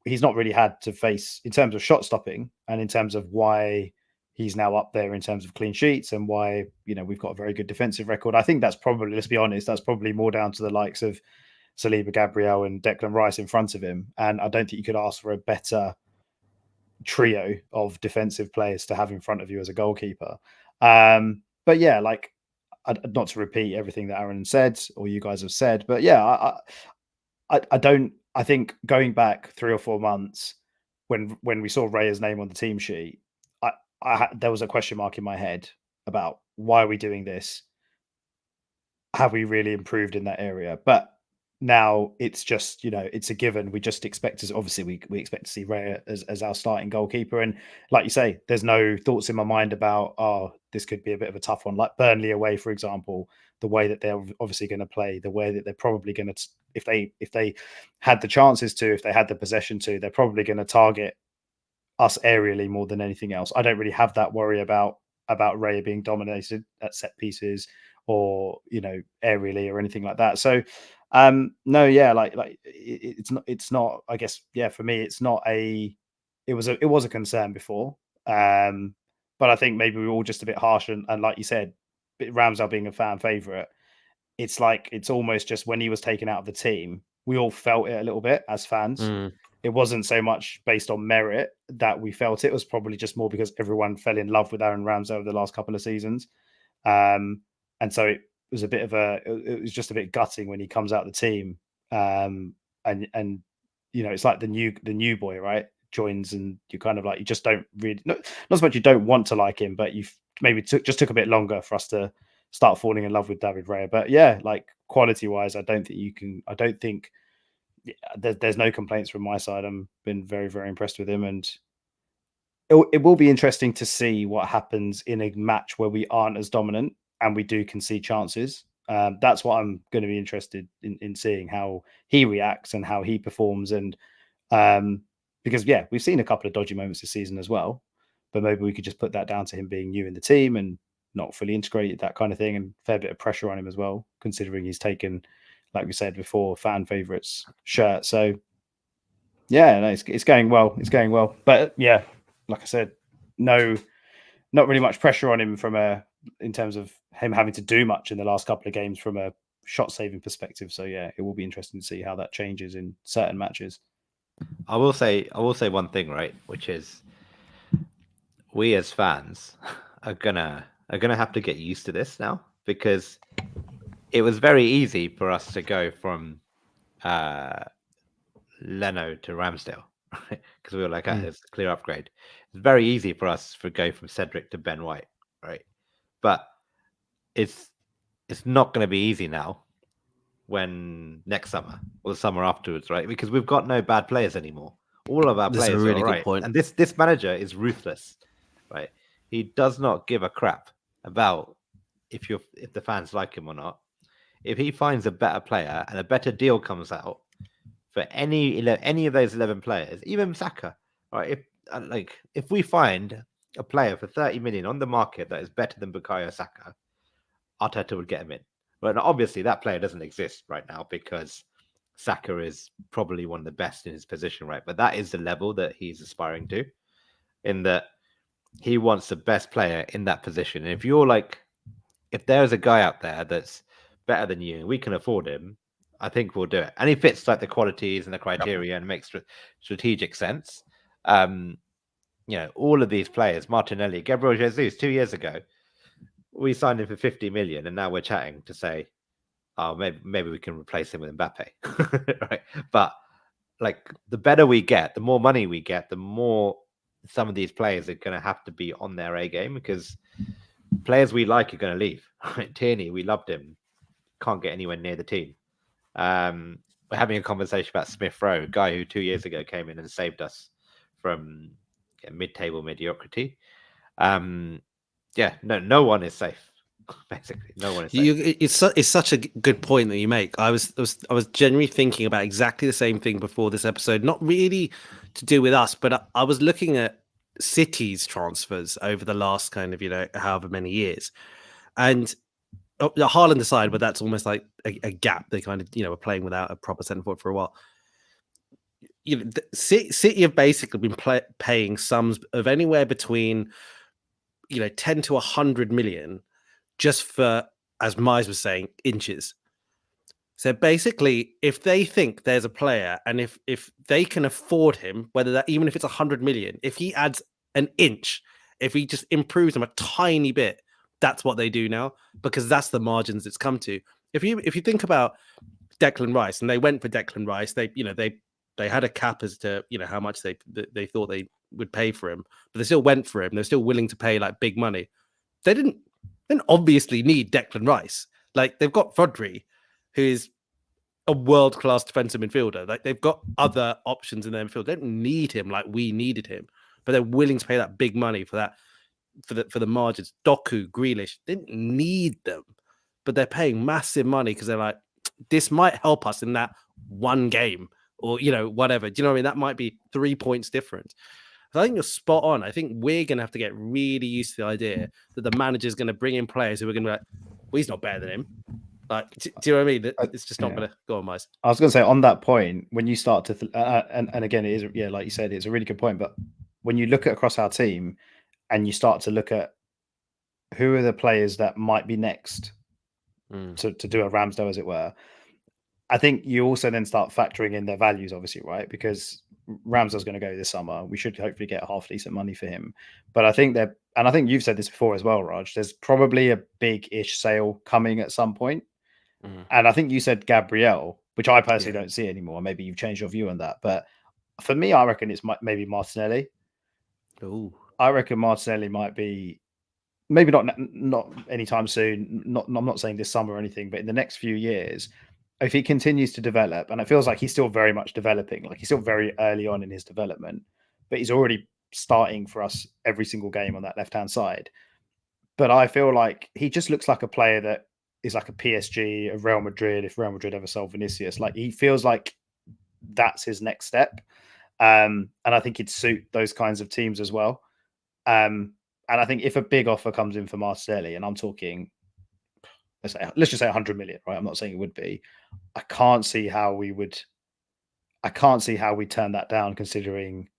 he's not really had to face, in terms of shot stopping and in terms of why he's now up there in terms of clean sheets and why, you know, we've got a very good defensive record. I think that's probably, let's be honest, that's probably more down to the likes of Saliba, Gabriel and Declan Rice in front of him. And I don't think you could ask for a better trio of defensive players to have in front of you as a goalkeeper. But yeah, like, not to repeat everything that Aaron said or you guys have said, but yeah, I think going back 3 or 4 months when we saw Ray's name on the team sheet, there was a question mark in my head about why are we doing this? Have we really improved in that area? But now it's just, you know, it's a given. We just expect to, obviously we expect to see Ray as our starting goalkeeper. And like you say, there's no thoughts in my mind about, oh, this could be a bit of a tough one, like Burnley away, for example, the way that they're obviously going to play, the way that they're probably going to, if they had the chances to, if they had the possession to, they're probably going to target us aerially more than anything else. I don't really have that worry about Ray being dominated at set pieces or, you know, aerially or anything like that. So no, yeah, like it's not, I guess, yeah, for me, it's not it was a concern before. But I think maybe we were all just a bit harsh and like you said, Ramsdale being a fan favorite, it's like, it's almost just when he was taken out of the team, we all felt it a little bit as fans. It wasn't so much based on merit that we felt it. It was probably just more because everyone fell in love with Aaron Ramsdale over the last couple of seasons. And so it was it was just a bit gutting when he comes out the team. And you know, it's like the new boy, right? Joins and you kind of like, you just don't really, not so much you don't want to like him, but you've maybe just took a bit longer for us to start falling in love with David Raya. But yeah, like quality wise, I don't think there's no complaints from my side. I've been very, very impressed with him, and it will be interesting to see what happens in a match where we aren't as dominant and we do concede chances. That's what I'm going to be interested in seeing, how he reacts and how he performs. And because yeah, we've seen a couple of dodgy moments this season as well, but maybe we could just put that down to him being new in the team and not fully integrated, that kind of thing, and a fair bit of pressure on him as well, considering he's taken, like we said before, fan favourites shirt. So yeah, no, it's going well. It's going well. But yeah, like I said, not really much pressure on him in terms of him having to do much in the last couple of games from a shot saving perspective. So yeah, it will be interesting to see how that changes in certain matches. I will say one thing, right, which is we as fans are gonna have to get used to this now, because it was very easy for us to go from Leno to Ramsdale, right? Because we were like, it's a clear upgrade. It's very easy for us to go from Cedric to Ben White, right? But it's not going to be easy now when next summer or the summer afterwards, right? Because we've got no bad players anymore. All of our players are really good point. And this manager is ruthless, right? He does not give a crap about if the fans like him or not. If he finds a better player and a better deal comes out for any of those 11 players, even Saka, right? If we find a player for 30 million on the market that is better than Bukayo Saka, Arteta would get him in. But obviously that player doesn't exist right now because Saka is probably one of the best in his position, right? But that is the level that he's aspiring to, in that he wants the best player in that position. And if there's a guy out there that's better than you and we can afford him, I think we'll do it. And he fits like the qualities and the criteria and makes strategic sense. All of these players, Martinelli, Gabriel Jesus, 2 years ago, we signed him for 50 million, and now we're chatting to say, oh, maybe we can replace him with Mbappe, right? But like, the better we get, the more money we get, the more some of these players are going to have to be on their A game, because players we like are going to leave. Tierney, we loved him, can't get anywhere near the team. We're having a conversation about Smith Rowe, a guy who 2 years ago came in and saved us from mid-table mediocrity. No one is safe. Basically, no one is safe. It's such a good point that you make. I was genuinely thinking about exactly the same thing before this episode. Not really to do with us, but I was looking at City's transfers over the last kind of however many years, and Haaland aside, but that's almost like a gap. They kind of were playing without a proper centre forward for a while. City have basically been paying sums of anywhere between 10 to 100 million just for, as Mize was saying, inches. So basically, if they think there's a player and if they can afford him, whether that, even if it's 100 million, if he adds an inch, if he just improves them a tiny bit, that's what they do now, because that's the margins it's come to. If you think about Declan Rice, and they went for Declan Rice, they had a cap as to how much they thought they would pay for him, but they still went for him. They're still willing to pay like big money. They didn't obviously need Declan Rice. Like, they've got Rodri, who is a world-class defensive midfielder. Like, they've got other options in their midfield. They don't need him like we needed him, but they're willing to pay that big money for that, for the margins. Doku, Grealish, didn't need them, but they're paying massive money because they're like, this might help us in that one game, or whatever. Do you know what I mean? That might be 3 points difference. So I think you're spot on. I think we're going to have to get really used to the idea that the manager's going to bring in players who are going to be like, well, he's not better than him. Like, do you know what I mean? It's just not going to go on, Mize. I was going to say, on that point, when you start to, and again, it is, like you said, it's a really good point. But when you look at across our team and you start to look at who are the players that might be next to do a Ramsdale, as it were, I think you also then start factoring in their values, obviously, right? Because Ramsdale's going to go this summer. We should hopefully get half decent money for him. But I think and I think you've said this before as well, Raj, there's probably a big-ish sale coming at some point. And I think you said Gabriel, which I personally don't see anymore. Maybe you've changed your view on that. But for me, I reckon it's maybe Martinelli. Ooh. I reckon Martinelli might be, maybe not anytime soon. I'm not saying this summer or anything, but in the next few years, if he continues to develop, and it feels like he's still very much developing, like he's still very early on in his development, but he's already starting for us every single game on that left-hand side. But I feel like he just looks like a player that is like a PSG, a Real Madrid, if Real Madrid ever sold Vinicius. Like, he feels like that's his next step. And I think he'd suit those kinds of teams as well. And I think if a big offer comes in for Martinelli, and I'm talking, let's just say 100 million, right? I'm not saying it would be. I can't see how we turn that down, considering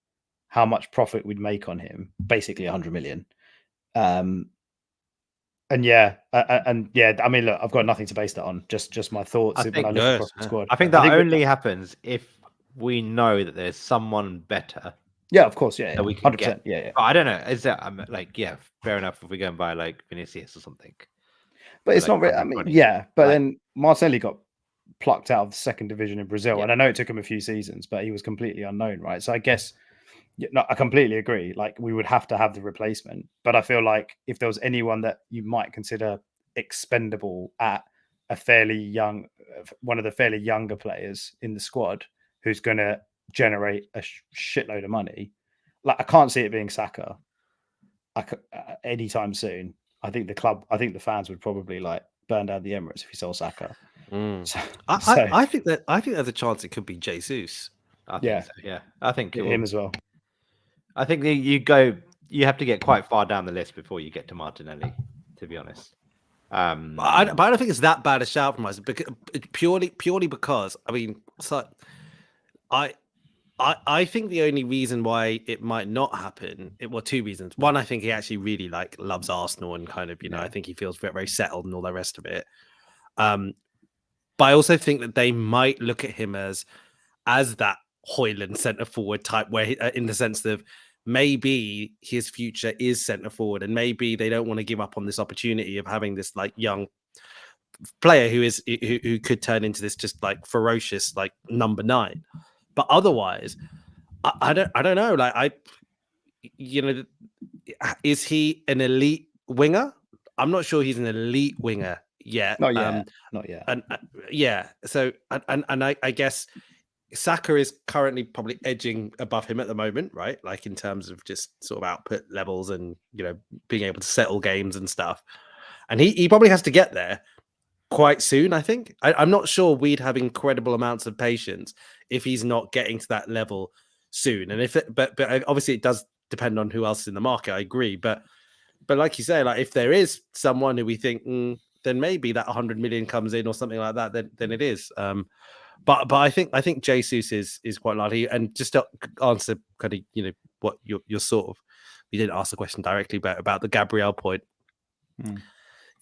how much profit we'd make on him. Basically 100 million. I mean, look, I've got nothing to base that on. Just my thoughts when I look across the squad. I think that only happens if we know that there's someone better. Yeah, of course. Yeah, that we can 100%. Get. Yeah. But I don't know. Is that fair enough if we go and buy like Vinicius or something? But it's not really. I mean, but then Martinelli got plucked out of the second division in Brazil, and I know it took him a few seasons, but he was completely unknown, right? So I guess, I completely agree. Like, we would have to have the replacement, but I feel like if there was anyone that you might consider expendable at one of the fairly younger players in the squad who's going to generate a shitload of money, like, I can't see it being Saka anytime soon. I think the fans would probably like burn down the Emirates if he sold Saka. I think there's a chance it could be Jesus. I think so, yeah. I think him as well. I think you have to get quite far down the list before you get to Martinelli, to be honest. But I don't think it's that bad a shout from us, because purely because, I mean, so I think the only reason why it might not happen, two reasons. One, I think he actually really loves Arsenal and kind of, I think he feels very, very settled and all the rest of it. But I also think that they might look at him as that Højlund centre forward type, where in the sense of maybe his future is centre forward, and maybe they don't want to give up on this opportunity of having this like young player who could turn into this just like ferocious like number 9. But otherwise, I don't know. Like, you know, is he an elite winger? I'm not sure he's an elite winger yet. Not yet. Not yet. And yeah, so and I guess Saka is currently probably edging above him at the moment, right? Like in terms of just sort of output levels and being able to settle games and stuff. And he probably has to get there quite soon. I think I'm not sure we'd have incredible amounts of patience if he's not getting to that level soon. And but obviously it does depend on who else is in the market. I agree, but like you say, like if there is someone who we think, then maybe that 100 million comes in or something like that, then it is. But I think Jesus is quite likely. And just to answer kind of what you're sort of, you didn't ask the question directly, but about the Gabriel point.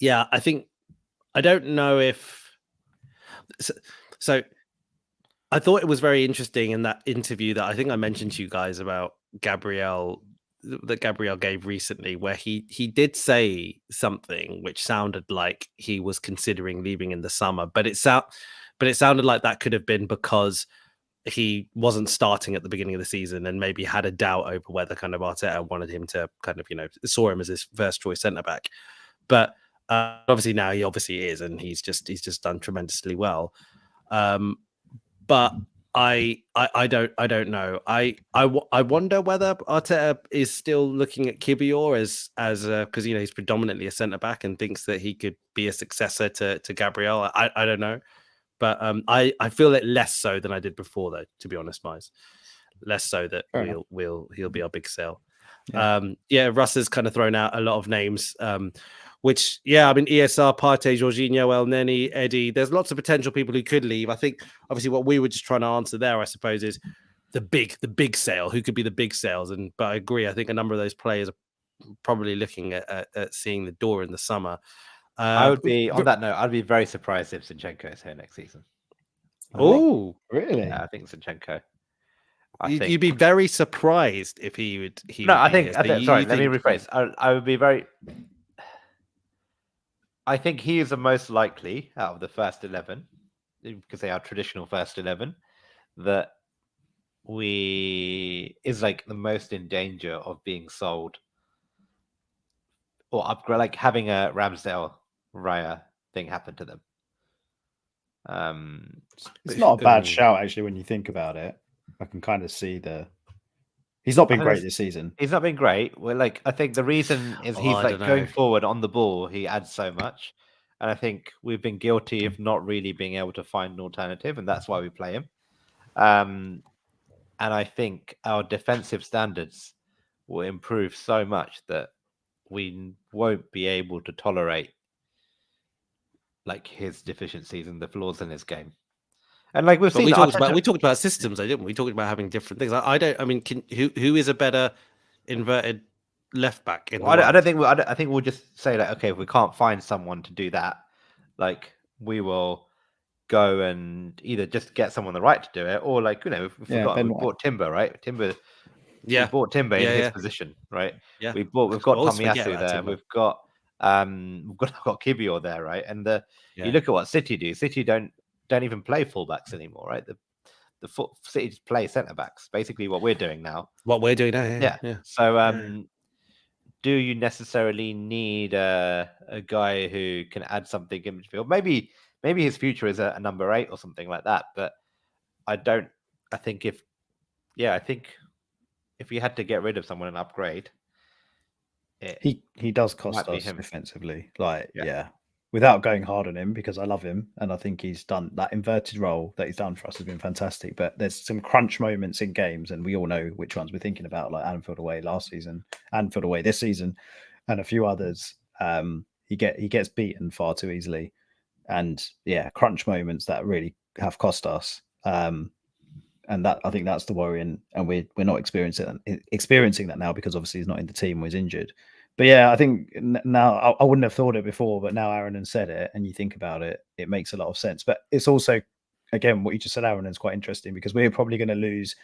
Yeah, I don't know if so. I thought it was very interesting in that interview that I think I mentioned to you guys about Gabriel that Gabriel gave recently, where he did say something which sounded like he was considering leaving in the summer, but it sounded like that could have been because he wasn't starting at the beginning of the season and maybe had a doubt over whether kind of Arteta wanted him to kind of saw him as his first choice centre back, but obviously now he obviously is, and he's just done tremendously well. But I don't know. I wonder whether Arteta is still looking at Kivior as because he's predominantly a centre back and thinks that he could be a successor to Gabriel. I don't know, but I feel it less so than I did before, though. To be honest, Miles, less so that he'll be our big sale. Yeah. Russ has kind of thrown out a lot of names. Which, I mean, ESR, Partey, Jorginho, El Neni, Eddie. There's lots of potential people who could leave. I think, obviously, what we were just trying to answer there, I suppose, is the big sale. Who could be the big sales? But I agree. I think a number of those players are probably looking at seeing the door in the summer. I would be on that note. I'd be very surprised if Zinchenko is here next season. Oh, really? Yeah, I think Zinchenko. You'd be very surprised if he would. Sorry, let me rephrase. I would be very. I think he is the most likely out of the first 11, because they are traditional first 11, that is like the most in danger of being sold or upgrade, like having a Ramsdale Raya thing happen to them. It's not a bad shout, actually, when you think about it. I can kind of see he's not been great this season. He's not been great. Well, I think the reason is he's going forward on the ball. He adds so much, and I think we've been guilty of not really being able to find an alternative, and that's why we play him. And I think our defensive standards will improve so much that we won't be able to tolerate his deficiencies and the flaws in his game. And we've seen, we talked about systems, didn't we? We talked about having different things. I mean, who is a better inverted left back? I think we'll just say okay, if we can't find someone to do that, we will go and either just get someone the right to do it, or we bought Timber, right? Timber, we bought Timber in his position, right? Yeah, we've got Tomiyasu there. Timber. We've got Kivior there, right? And you look at what City do. City don't even play fullbacks anymore, right? The City just play centre backs. Basically, what we're doing now. Yeah. So, do you necessarily need a guy who can add something in midfield? Maybe his future is a number 8 or something like that. But I don't. I think if you had to get rid of someone and upgrade, he does cost us defensively. Without going hard on him, because I love him and I think he's done that inverted role that he's done for us has been fantastic. But there's some crunch moments in games, and we all know which ones we're thinking about, like Anfield away last season, Anfield away this season, and a few others. He gets beaten far too easily, and crunch moments that really have cost us. And that, I think that's the worry, and we're not experiencing that now, because obviously he's not in the team, was injured. But I think now, I wouldn't have thought it before, but now Aaron has said it and you think about it, it makes a lot of sense. But it's also, again, what you just said, Aaron, is quite interesting, because we're probably going to lose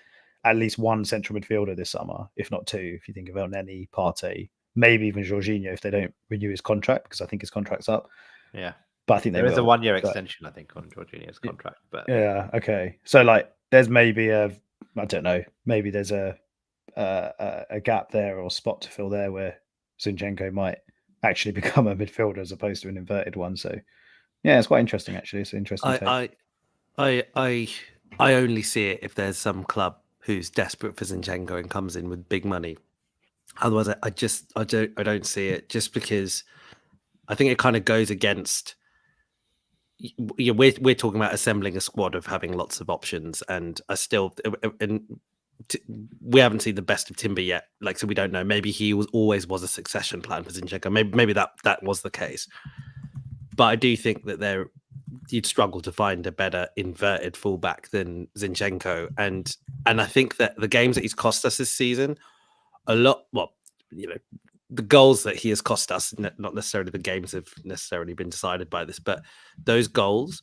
at least one central midfielder this summer, if not two, if you think about Neni, Partey, maybe even Jorginho if they don't renew his contract, because I think his contract's up. Yeah. But I think there is a 1-year extension, I think, on Jorginho's contract. But okay. So there's maybe I don't know, maybe there's a a gap there or spot to fill there where Zinchenko might actually become a midfielder as opposed to an inverted one. So yeah, it's quite interesting actually. It's an interesting take. I only see it if there's some club who's desperate for Zinchenko and comes in with big money. Otherwise, I don't see it, just because I think it kind of goes against. Yeah, we're talking about assembling a squad of having lots of options, and we haven't seen the best of Timber yet. Like, so we don't know. Maybe he always was a succession plan for Zinchenko. Maybe that was the case. But I do think that you'd struggle to find a better inverted fullback than Zinchenko, and I think that the games that he's cost us this season, a lot. Well, the goals that he has cost us, not necessarily the games have necessarily been decided by this, but those goals,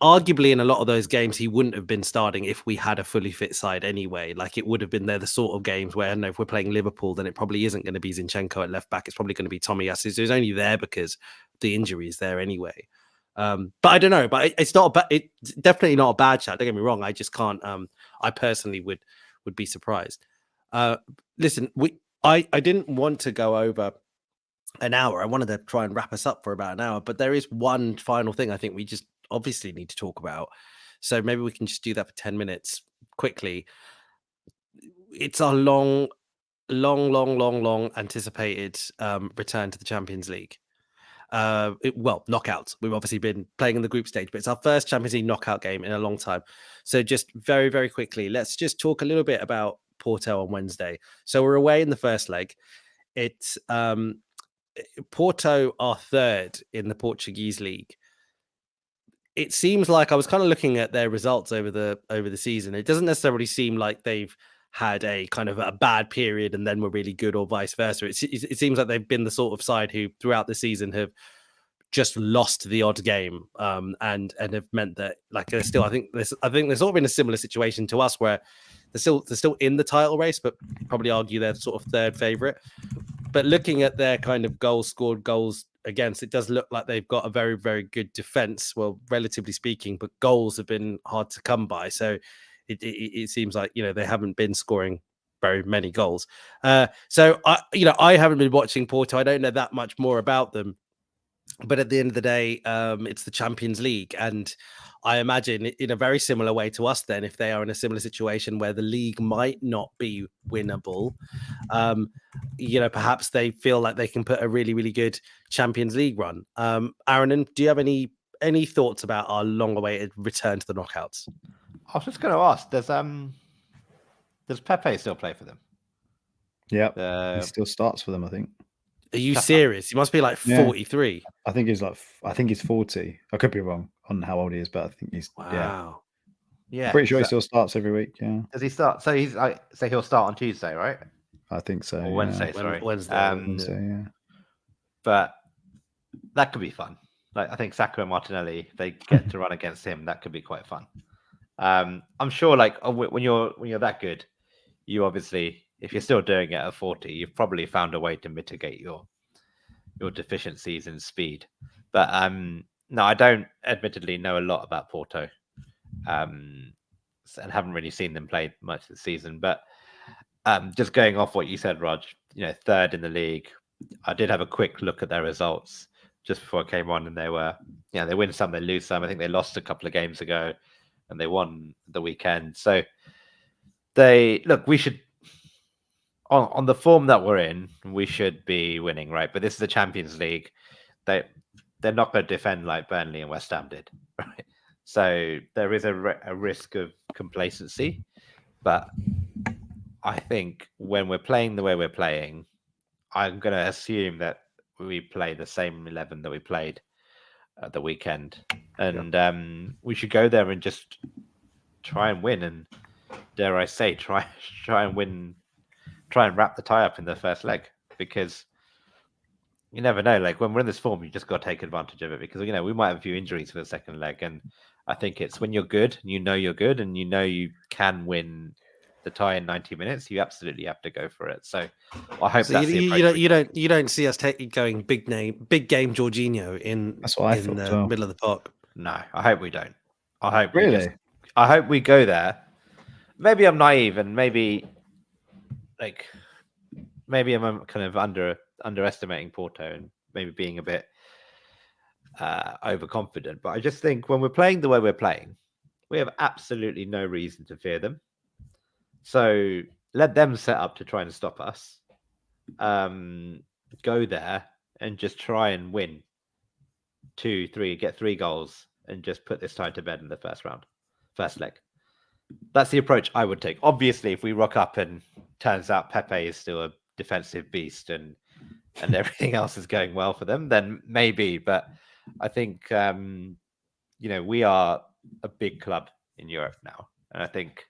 arguably in a lot of those games, he wouldn't have been starting if we had a fully fit side anyway. Like, it would have been the sort of games where, I don't know, if we're playing Liverpool, then it probably isn't going to be Zinchenko at left back. It's probably going to be Tommy Assis, who's only there because the injury is there anyway. But I don't know. But it's definitely not a bad shot. Don't get me wrong. I just can't. I personally would be surprised. Listen, I didn't want to go over an hour. I wanted to try and wrap us up for about an hour, but there is one final thing I think we just obviously need to talk about. So maybe we can just do that for 10 minutes quickly. It's our long anticipated return to the Champions League. Knockouts. We've obviously been playing in the group stage, but it's our first Champions League knockout game in a long time. So just very, very quickly, let's just talk a little bit about Porto on Wednesday. So we're away in the first leg. It's Porto are third in the Portuguese league. It seems like, I was kind of looking at their results over the season. It doesn't necessarily seem like they've had a kind of a bad period and then were really good, or vice versa. It seems like they've been the sort of side who throughout the season have just lost the odd game, and have meant that, like, they're still, I think they're sort of in a similar situation to us, where they're still in the title race, but probably argue they're sort of third favorite. But looking at their kind of goals scored, goals against, it does look like they've got a very, very good defense, well, relatively speaking, but goals have been hard to come by. So it seems like, they haven't been scoring very many goals. So I haven't been watching Porto. I don't know that much more about them. But at the end of the day, it's the Champions League. And I imagine, in a very similar way to us, then, if they are in a similar situation where the league might not be winnable, perhaps they feel like they can put a really, really good Champions League run. Aaron, do you have any thoughts about our long-awaited return to the knockouts? I was just going to ask, does Pepe still play for them? Yeah, he still starts for them, I think. Are you serious? He must be like 43. I think he's 40. I could be wrong on how old he is, but I think he's wow. Yeah. I'm pretty sure he still starts every week. Yeah. Does he start? So he'll start on Tuesday, right? I think so. Or Wednesday, sorry. Wednesday, yeah. But that could be fun. Like, I think Saka and Martinelli, they get to run against him. That could be quite fun. I'm sure, like, when you're that good, you obviously, if you're still doing it at 40, you've probably found a way to mitigate your deficiencies in speed. But no, I don't admittedly know a lot about Porto, and haven't really seen them play much this season. But just going off what you said, Raj, third in the league. I did have a quick look at their results just before I came on, and they were, they win some, they lose some. I think they lost a couple of games ago, and they won the weekend. So we should, on the form that we're in, we should be winning, right? But this is the Champions League. They're not going to defend like Burnley and West Ham did, right? So there is a risk of complacency. But I think when we're playing the way we're playing, I'm going to assume that we play the same 11 that we played at the weekend. And we should go there and just try and win. And dare I say, try and win, try and wrap the tie up in the first leg, because you never know. Like, when we're in this form, you just got to take advantage of it, because, we might have a few injuries for the second leg. And I think it's when you're good, you're good, and you can win the tie in 90 minutes, you absolutely have to go for it. So I hope that's you don't see us going big game Jorginho in the middle of the park. No, I hope we don't. I hope really. I hope we go there. Maybe I'm naive, and maybe like maybe I'm kind of underestimating Porto and maybe being a bit overconfident, but I just think when we're playing the way we're playing, we have absolutely no reason to fear them. So let them set up to try and stop us. Go there and just try and win 2-3, get 3 goals, and just put this tie to bed in the first leg. That's the approach I would take. Obviously, if we rock up and turns out Pepe is still a defensive beast and everything else is going well for them, then maybe. But I think we are a big club in Europe now, and I think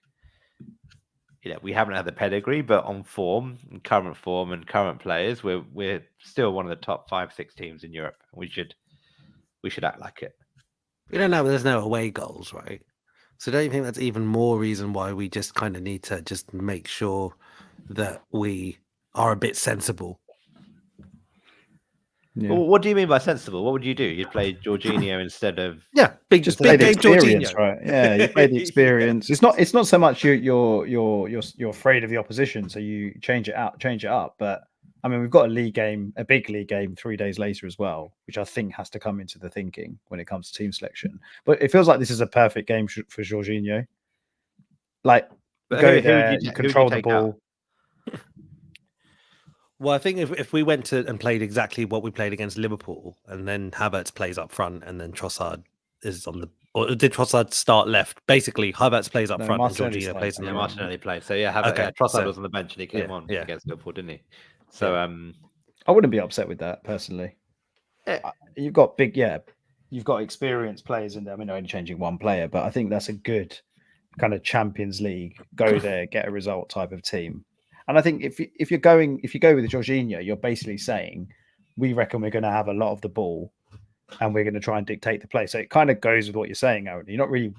we haven't had the pedigree, but on form and current players, we're still one of the top 5-6 teams in Europe. We should act like it. We don't know. There's no away goals, right? So don't you think that's even more reason why we just kind of need to just make sure that we are a bit sensible? Yeah. Well, what do you mean by sensible? What would you do? You'd play Jorginho instead of big Just big play the game experience, Jorginho. right? Yeah, you play the experience. It's not so much you're afraid of the opposition, so you change it up. But I mean, we've got a big league game 3 days later as well, which I think has to come into the thinking when it comes to team selection. But it feels like this is a perfect game for Jorginho. Like, But go who there, would you you control the take out? ball. Well, I think if we went to and played exactly what we played against Liverpool, and then Havertz plays up front, and then Trossard is on the, or did Trossard start left? Basically, Havertz plays up No, front, Martinelli and Jorginho started. plays in the Yeah, right. Martinelli played. So yeah, Okay, Trossard so- was on the bench and he came on yeah. against Liverpool, didn't he? So I wouldn't be upset with that personally. You've got you've got experienced players in there. I mean, only changing one player, but I think that's a good kind of Champions League, go there, get a result type of team. And I think if you go with Jorginho, you're basically saying we reckon we're going to have a lot of the ball and we're going to try and dictate the play. So it kind of goes with what you're saying, Aaron. You're not really,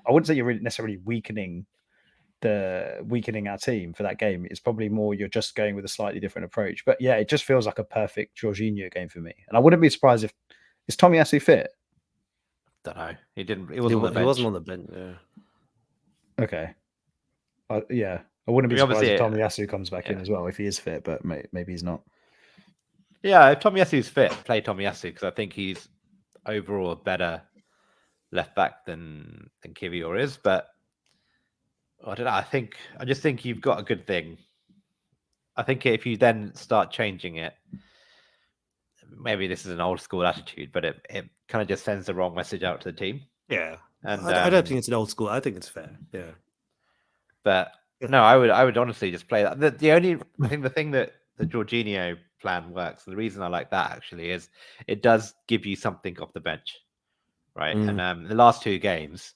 I wouldn't say you're really necessarily weakening our team for that game. It's probably more you're just going with a slightly different approach. But yeah, it just feels like a perfect Jorginho game for me. And I wouldn't be surprised if is Tomiyasu fit. don't know. He didn't. He wasn't on the bench. He wasn't on the bench. Yeah. Okay. Yeah, I wouldn't be I mean, surprised if obviously, Tomiyasu comes back in as well if he is fit, but maybe he's not. Yeah, if Tomiyasu's fit, play Tomiyasu because I think he's overall a better left back than Kiwior is. But I don't know. I just think you've got a good thing. I think if you then start changing it, maybe this is an old school attitude, but it kind of just sends the wrong message out to the team. Yeah, and I don't think it's an old school. I think it's fair. Yeah, but no, I would honestly just play that. I think the thing that the Jorginho plan works, and the reason I like that actually is it does give you something off the bench, right? And the last 2 games,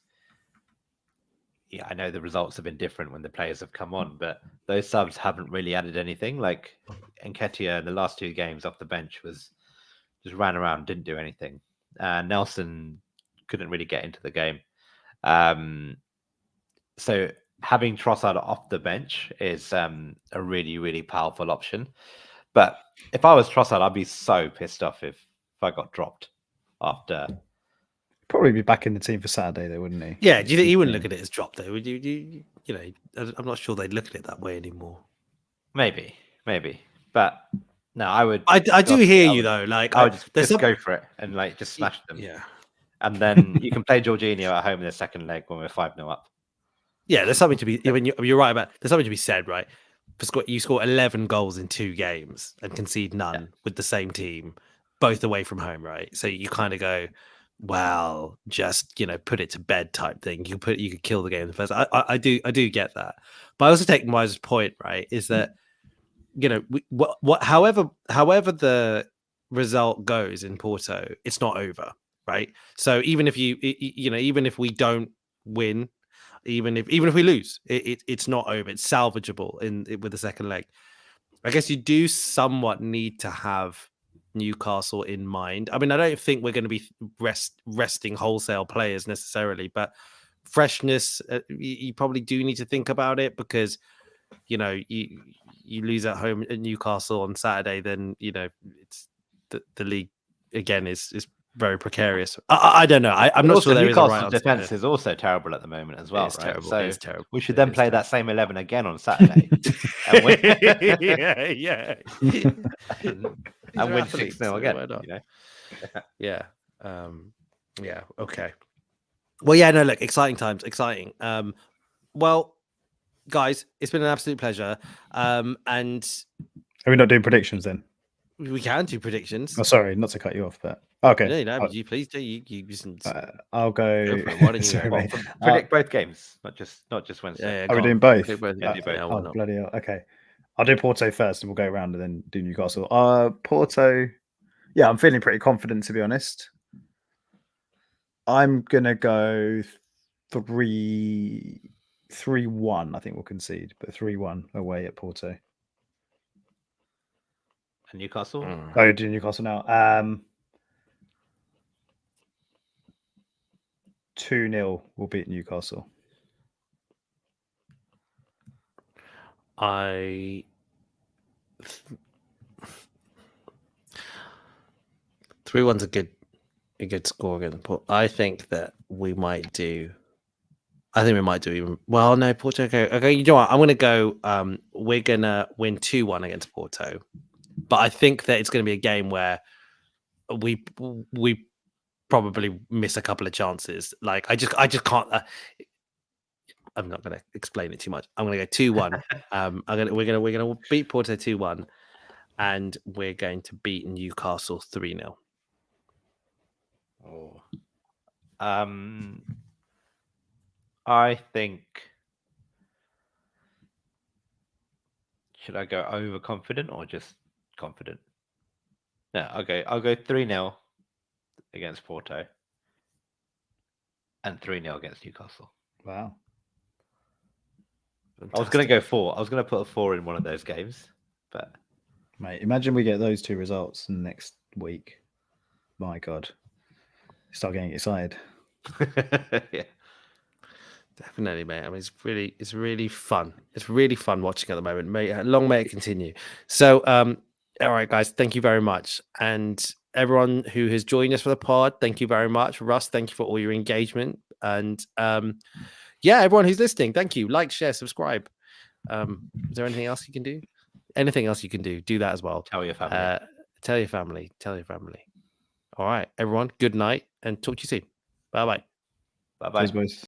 yeah, I know the results have been different when the players have come on, but those subs haven't really added anything. Like Nketiah in the last 2 games off the bench was just ran around, didn't do anything. Nelson couldn't really get into the game. So having Trossard off the bench is a really, really powerful option. But if I was Trossard, I'd be so pissed off if I got dropped after. Probably be back in the team for Saturday, though, wouldn't he? Yeah, do you think he wouldn't look at it as drop though? Would you? You know, I'm not sure they'd look at it that way anymore. Maybe, but no, I would. I do hear you though. Like I would just go for it and like just smash them. Yeah, and then you can play Jorginho at home in the second leg when we're 5-0 up. Yeah, there's something to be. I mean, you're right about. There's something to be said, right? You score 11 goals in 2 games and concede none with the same team, both away from home, right? So you kind of go, well, just put it to bed type thing. You could kill the game in the first. I do get that, but I also take Miser's point, right? Is that however the result goes in Porto, it's not over, right? So even if even if we don't win, even if we lose, it's not over. It's salvageable with the second leg. I guess you do somewhat need to have Newcastle in mind. I mean, I don't think we're going to be resting wholesale players necessarily, but freshness, you probably do need to think about it because you lose at home at Newcastle on Saturday, then it's the league again is very precarious. I don't know. I'm not sure there is a right Newcastle's answer. defense is also terrible at the moment as well, It's right? terrible. So It's terrible. we should It then is play terrible. that same 11 again on Saturday and win, yeah. and win 6-0 again. Why not? You know? Yeah. Yeah. Okay. Well, yeah. No. Look, exciting times. Exciting. Well, guys, it's been an absolute pleasure. And Are we not doing predictions then? we can do predictions. Oh, sorry, not to cut you off, but okay. No, no, but you please do. You I'll go. Go for it. Why don't you Sorry, go? mate. Predict both games, not just Wednesday. Yeah, Are we go doing on. both? Pick both. Yeah, do both. Yeah, why Oh, not? bloody hell. Okay. I'll do Porto first and we'll go around and then do Newcastle. Porto. Yeah, I'm feeling pretty confident, to be honest. I'm going to go 3-1. I think we'll concede, but 3-1 away at Porto. And Newcastle? Oh, do Newcastle now. 2-0 will beat Newcastle. 3-1's a good score against Porto. I think we might do even well. No, Porto. Okay, you know what? I'm gonna go. We're gonna win 2-1 against Porto, but I think that it's gonna be a game where we probably miss a couple of chances. Like I just can't. I'm not gonna explain it too much. I'm gonna go 2-1. We're gonna beat Porto 2-1, and we're going to beat Newcastle 3-0. Oh. I think. Should I go overconfident or just confident? No, I'll go 3-0 against Porto and 3-0 against Newcastle. Wow. I was going to go 4. I was going to put a 4 in one of those games, but Mate, imagine we get those two results next week. My God. Start getting excited. yeah. Definitely, mate. I mean, it's really fun. It's really fun watching at the moment. Long may it continue. So, all right, guys, thank you very much. And everyone who has joined us for the pod, thank you very much. Russ, thank you for all your engagement. And yeah, everyone who's listening, thank you. Like, share, subscribe. Is there anything else you can do? Anything else you can do? Do that as well. Tell your family. Tell your family. Tell your family. All right, everyone. Good night, and talk to you soon. Bye bye. Bye bye. Cheers, boys.